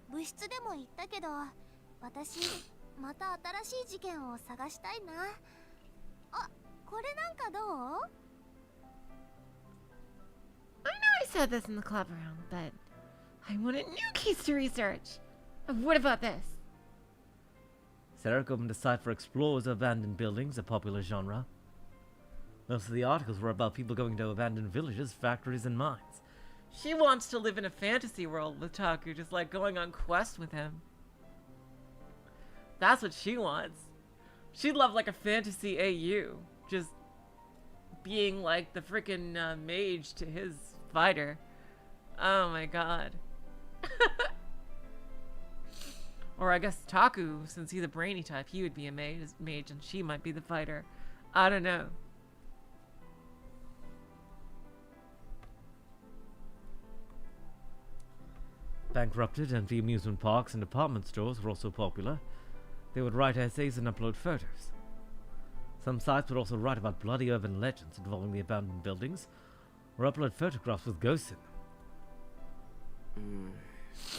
部室でも言ったけど、私また新しい事件を探したいな。あ、これなんかどう？ I know I said this in the club room, but I wanted new keys to research. What about this? Sarah opened a site for explorers of abandoned buildings, a popular genre. Most of the articles were about people going to abandoned villages, factories, and mines. She wants to live in a fantasy world with Taku, just like going on quests with him. That's what she wants. She'd love like a fantasy AU, just being like the freaking mage to his fighter. Oh my god. Or I guess Taku, since he's a brainy type, he would be a mage and she might be the fighter. I don't know. Bankrupted, empty amusement parks and department stores were also popular. They would write essays and upload photos. Some sites would also write about bloody urban legends involving the abandoned buildings, or upload photographs with ghosts in them.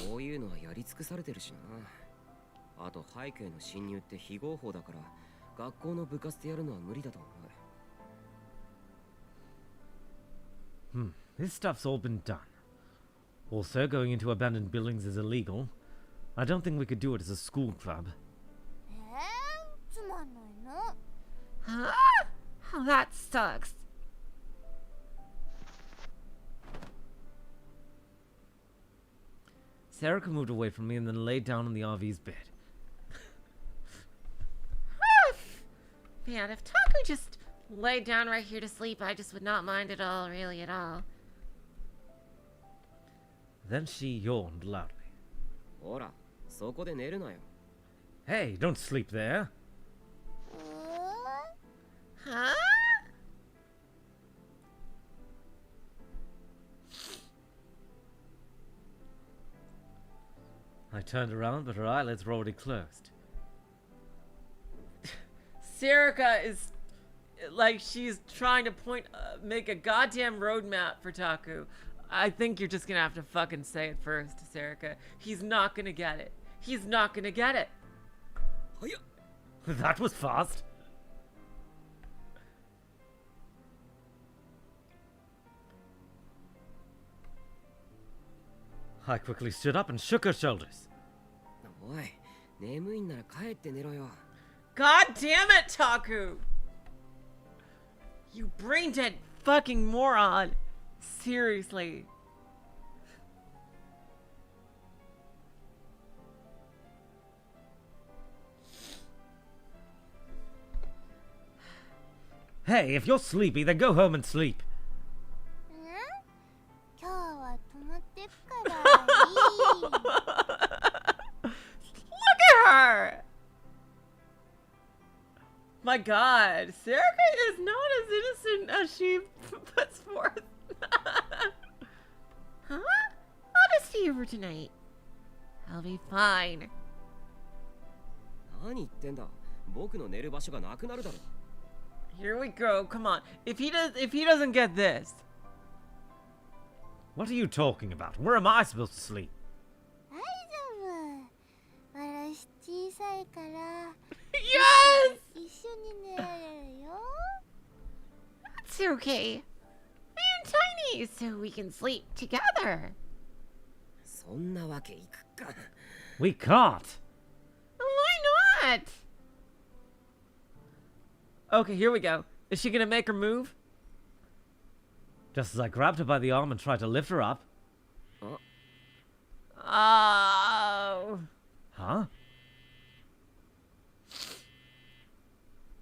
こういうのはやり尽くされてるしな。あと背景の侵入って非合法だから、学校の部活でやるのは無理だと思う。This stuff's all been done. Also, going into abandoned buildings is illegal. I don't think we could do it as a school club. つまんないの。 Huh? Oh, that sucks. Sarika moved away from me and then laid down on the RV's bed. Man, if Taku just laid down right here to sleep, I just would not mind at all, really at all. Then she yawned loudly. ほら、そこで寝るなよ。 Hey, don't sleep there. Huh? I turned around, but her eyelids were already closed. Sarika is like she's trying to make a goddamn roadmap for Taku. I think you're just gonna have to fucking say it first, Sarika. He's not gonna get it. He's not gonna get it. That was fast. I quickly stood up and shook her shoulders. おい、眠いんなら帰って寝ろよ。 God damn it, Taku! You brain dead fucking moron! Seriously. Hey, if you're sleepy, then go home and sleep. 今日は泊まってくからいい。 Look at her! My god, Sarika is not as innocent as she puts forth. Huh? I'll just see over tonight. I'll be fine. 何言ってんだ。僕の寝る場所がなくなるだろ。 Here we go. Come on. If he doesn't get this. What are you talking about? Where am I supposed to sleep? 大丈夫。私小さいから。 Yes! 一緒に寝られるよ。 It's okay. I am tiny, so we can sleep together. そんなわけいくか。 We can't. Why not? Okay, here we go. Is she gonna make her move? Just as I grabbed her by the arm and tried to lift her up. Oh. Huh?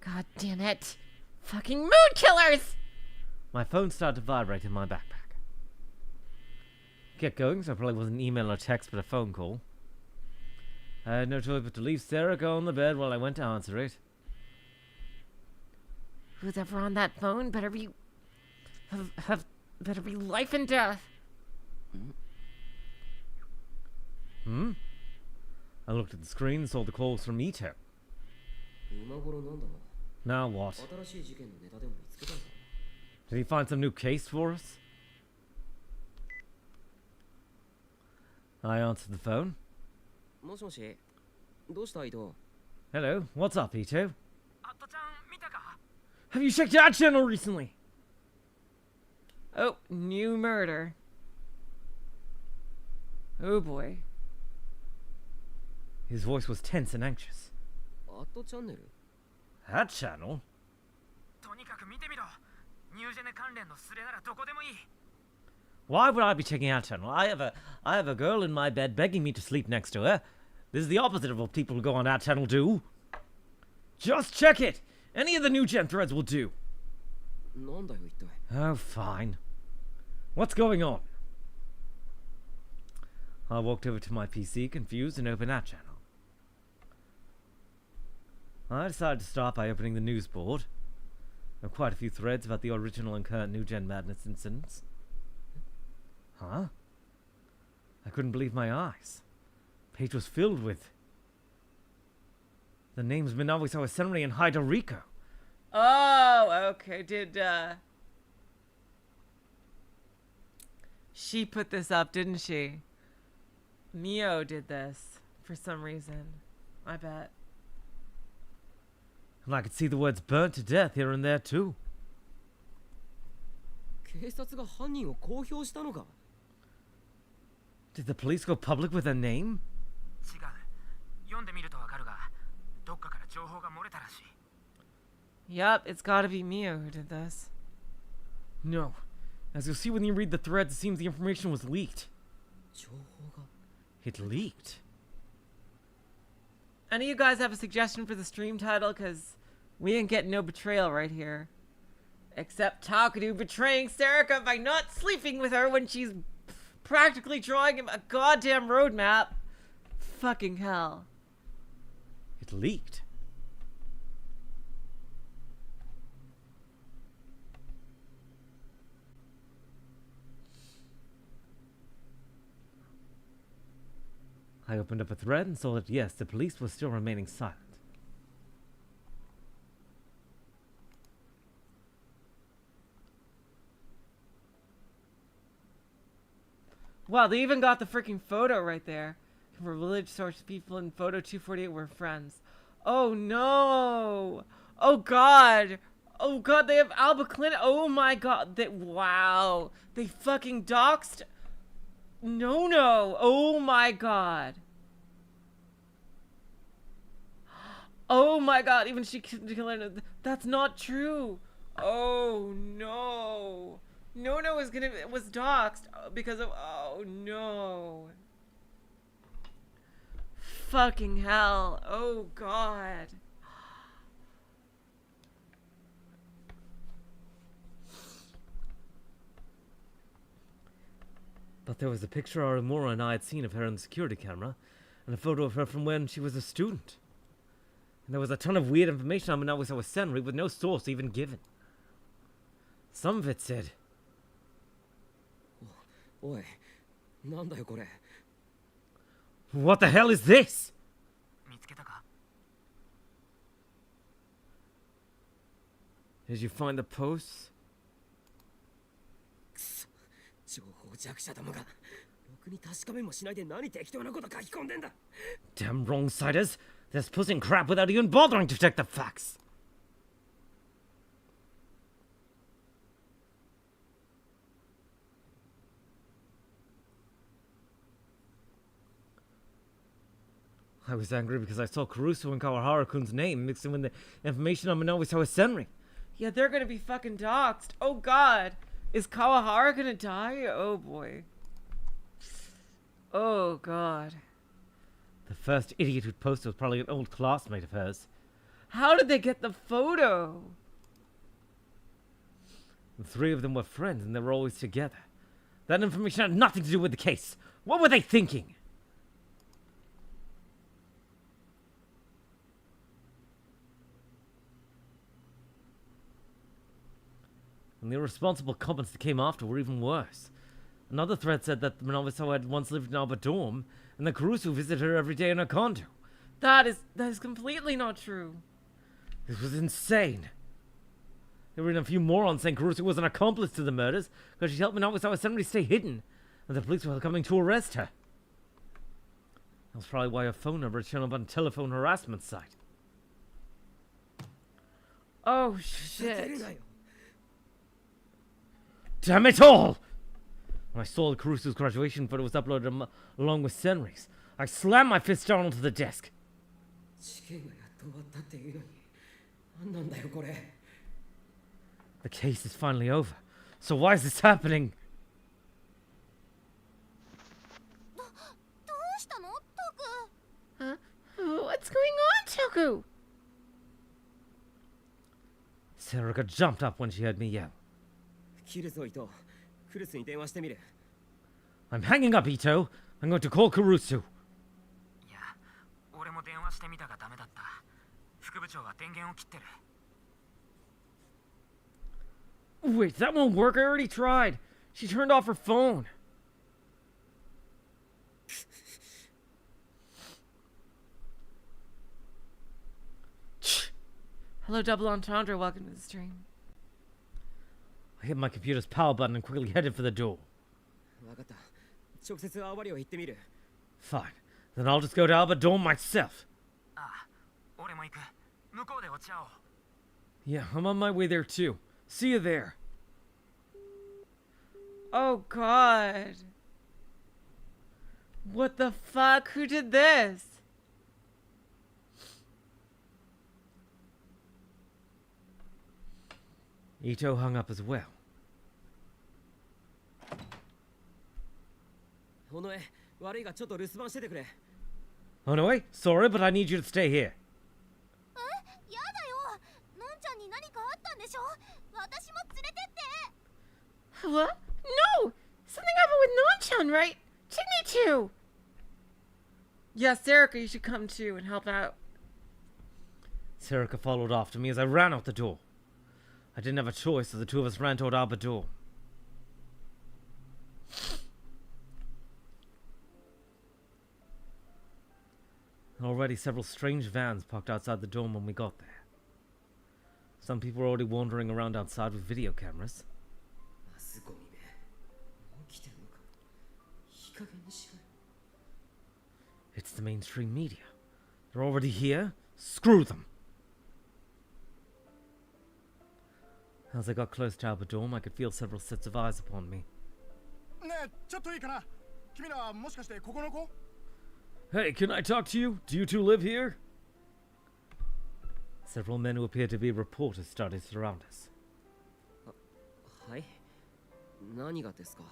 God damn it. Fucking mood killers! My phone started to vibrate in my backpack. Get going, so it probably wasn't an email or text, but a phone call. I had no choice but to leave Sarah on the bed while I went to answer it. Who's ever on that phone better be... better be life and death. I looked at the screen and saw the calls from Ito. 今頃なんだろ Now what? う。新しい事件のネタでも見つけたのか Did he find some new case for us? I answered the phone. な。もしもし。どうした伊藤？ Hello, what's up, Ito? アットちゃん見たか？ Have you checked our channel recently? Oh, new murder. Oh boy. His voice was tense and anxious. アットチャンネル？ That channel? とにかく見てみろ。ニュージェネ関連のスレならどこでもいい。 Why would I be checking our channel? I have a girl in my bed begging me to sleep next to her. This is the opposite of what people who go on our channel do. Just check it. Any of the new gen threads will do. なんだよ一体。 Oh, fine. What's going on? I walked over to my PC, confused, and opened our channel. I decided to start by opening the news board. There were quite a few threads about the original and current New Gen Madness incidents. Huh? I couldn't believe my eyes. The page was filled with the names Minawisawa Senri and Haida. Oh, okay. Did, she put this up, didn't she? Mio did this for some reason. I bet. And I could see the words burnt to death here and there too. 警察が犯人を公表したのか？ Did the police go public with a name? 違う。読んでみるとわかるが、どっかから情報が漏れたらしい。 Yup, it's gotta be Mio who did this. No. As you'll see when you read the threads, it seems the information was leaked. 情報が。 It leaked? Any of you guys have a suggestion for the stream title? Because we didn't get no betrayal right here. Except Takuru betraying Sarika by not sleeping with her when she's practically drawing him a goddamn roadmap. Fucking hell. It leaked. I opened up a thread and saw that yes, the police were still remaining silent. Wow, they even got the freaking photo right there. For village source people in photo 248 were friends. Oh no! Oh god! Oh god, they have Alba Clint. Oh my god. Wow. They fucking doxed. No. Oh my god. Oh my god. Even she killed. That's not true. Oh no. No was doxxed because of, oh no. Fucking hell. Oh god. But there was a picture Aramura and I had seen of her on the security camera, and a photo of her from when she was a student. And there was a ton of weird information on Minawisawa Senri with no source even given. Some of it said, おい、なんだよこれ。 What the hell is this? 見つけたか？ Did you find the posts? くそ、情報弱者どもが。ろくに確かめもしないで何適当なこと書き込んでんだ。 Damn wrong-siders! They're posting crap without even bothering to check the facts! I was angry because I saw Caruso and Kawahara-kun's name mixed in with the information on Minawisawa Senri. Yeah, they're gonna be fucking doxxed. Oh god. Is Kawahara gonna die? Oh boy. Oh god. The first idiot who posted was probably an old classmate of hers. How did they get the photo? The three of them were friends and they were always together. That information had nothing to do with the case. What were they thinking? And the irresponsible comments that came after were even worse. Another thread said that Miyashiro had once lived in our dorm, and that Kurusu visited her every day in her condo. That is completely not true. This was insane. There were even a few morons saying Kurusu was an accomplice to the murders because she helped Miyashiro Senri stay hidden, and the police were coming to arrest her. That's probably why her phone number had shown up on a telephone harassment site. Oh shit. Damn it all! When I saw that Kurusu's graduation photo was uploaded along with Senri's, I slammed my fist down onto the desk. The case is finally over. So why is this happening? Huh? What's going on, Toku? Sarika jumped up when she heard me yell. キルソイとクルスに電話してみる。 I'm hanging up, Ito. I'm going to call Kurusu. いや、俺も電話してみたがダメだった。副部長は電源を切ってる。 Wait, that won't work. I already tried. She turned off her phone. Hello, Double Entendre. Welcome to the stream. I hit my computer's power button and quickly headed for the door. わかった。直接アーバリオ行ってみる。 Fine. Then I'll just go to Albert Dorm myself. ああ、俺も行く。向こうで落ち合おう。 Yeah, I'm on my way there too. See you there. Oh god. What the fuck? Who did this? Ito hung up as well. 尾上、悪いがちょっと留守番しててくれ。 Onoe, sorry, but I need you to stay here. やだよ。のんちゃんに何かあったんでしょ。私も連れてって。 What? No! Something happened with Non-chan, right? Take me too! Yes, Sarika, you should come too and help out. Sarika followed after me as I ran out the door. I didn't have a choice, so the two of us ran toward Albert Dorm. Already several strange vans parked outside the dorm when we got there. Some people were already wandering around outside with video cameras. マスゴミめ。起きてるのか。いい加減にしろよ。 It's the mainstream media. They're already here. Screw them! As I got close to Albert Dorm, I could feel several sets of eyes upon me. ねえ、ちょっといいかな。君らもしかしてここの子？ Hey, can I talk to you? Do you two live here? Several men who appeared to be reporters started to surround us. はい。何がですか。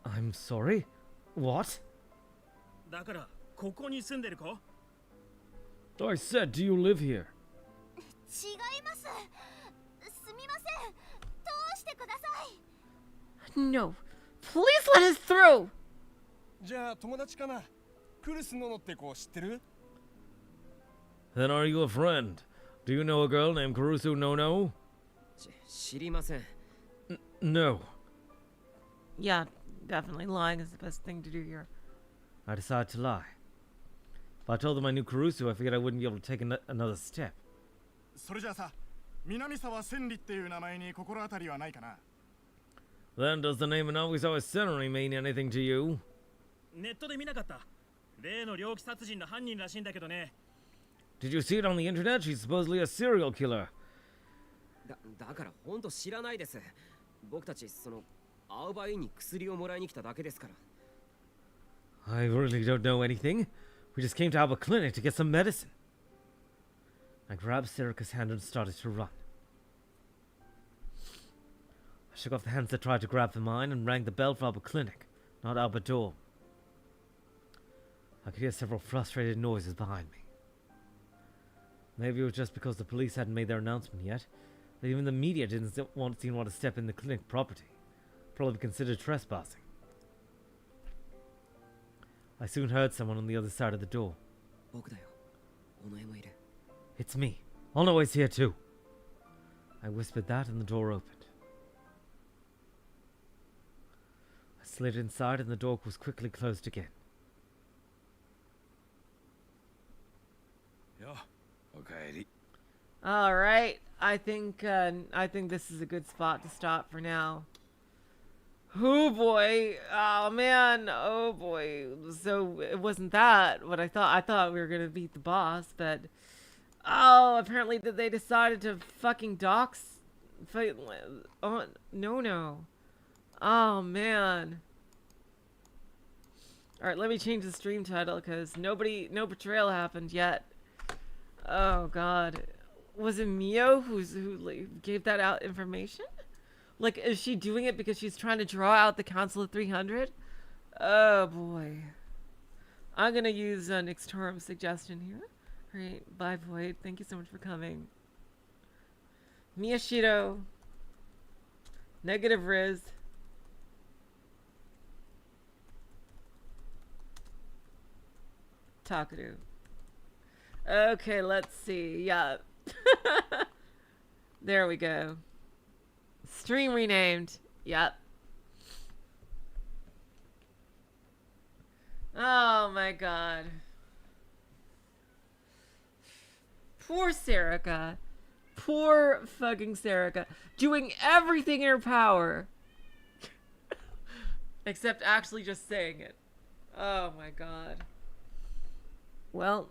I'm sorry? What? だからここに住んでる子？ I said, do you live here? 違います。すみません。通してください。 No. Please let us through! じゃあ友達かな。クルスノノって子知ってる？ Then are you a friend? Do you know a girl named Kurusu Nono? 知りません。 No. Yeah, definitely lying is the best thing to do here. I decided to lie. If I told them I knew Kurusu, I figured I wouldn't be able to take another step. それじゃあさ、南沢千里っていう名前に心当たりはないかな？ Then does the name Miyashiro Senri mean anything to you? ネットで見なかった。例の猟奇殺人の犯人らしいんだけどね。 Did you see it on the internet? She's supposedly a serial killer. だから本当知らないです。僕たちそのアウバインに薬をもらいに来ただけですから。 I really don't know anything. We just came to Albert Clinic to get some medicine. I grabbed Sarika's hand and started to run. I shook off the hands that tried to grab for mine and rang the bell for Albert Clinic, not Albert Dorm. I could hear several frustrated noises behind me. Maybe it was just because the police hadn't made their announcement yet, that even the media didn't want to step in the clinic property. Probably considered trespassing. I soon heard someone on the other side of the door. 僕だよ。お前もいる。It's me. Onoe's here too. I whispered that and the door opened. I slid inside and the door was quickly closed again. よ、おかえり。 All right. I think this is a good spot to stop for now. Oh boy. Oh man. Oh boy. So it wasn't that what I thought. I thought we were going to beat the boss, but oh, apparently they decided to fucking dox fight. Oh, no. Oh man. All right, let me change the stream title cuz no betrayal happened yet. Oh god. Was it Mio who like, gave that out information? Like, is she doing it because she's trying to draw out the Council of 300? Oh, boy. I'm going to use an Nixtorum suggestion here. All right, bye, Void. Thank you so much for coming. Miyashiro. Negative Rizz. Takuru. Okay, let's see. Yeah. There we go. Stream renamed. Yep. Oh my god. Poor Serica. Poor fucking Serica. Doing everything in her power. Except actually just saying it. Oh my god. Well,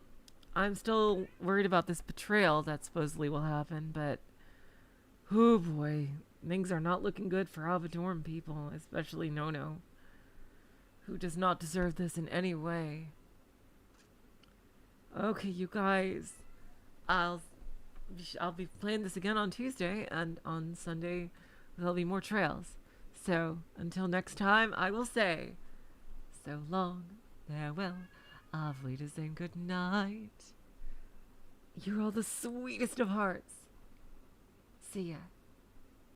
I'm still worried about this betrayal that supposedly will happen, but oh boy, things are not looking good for Alvadorm people, especially Nono, who does not deserve this in any way. Okay, you guys, I'll be playing this again on Tuesday, and on Sunday there'll be more trails. So until next time, I will say so long, farewell. Auf Wiedersehen, good night. You're all the sweetest of hearts. See ya.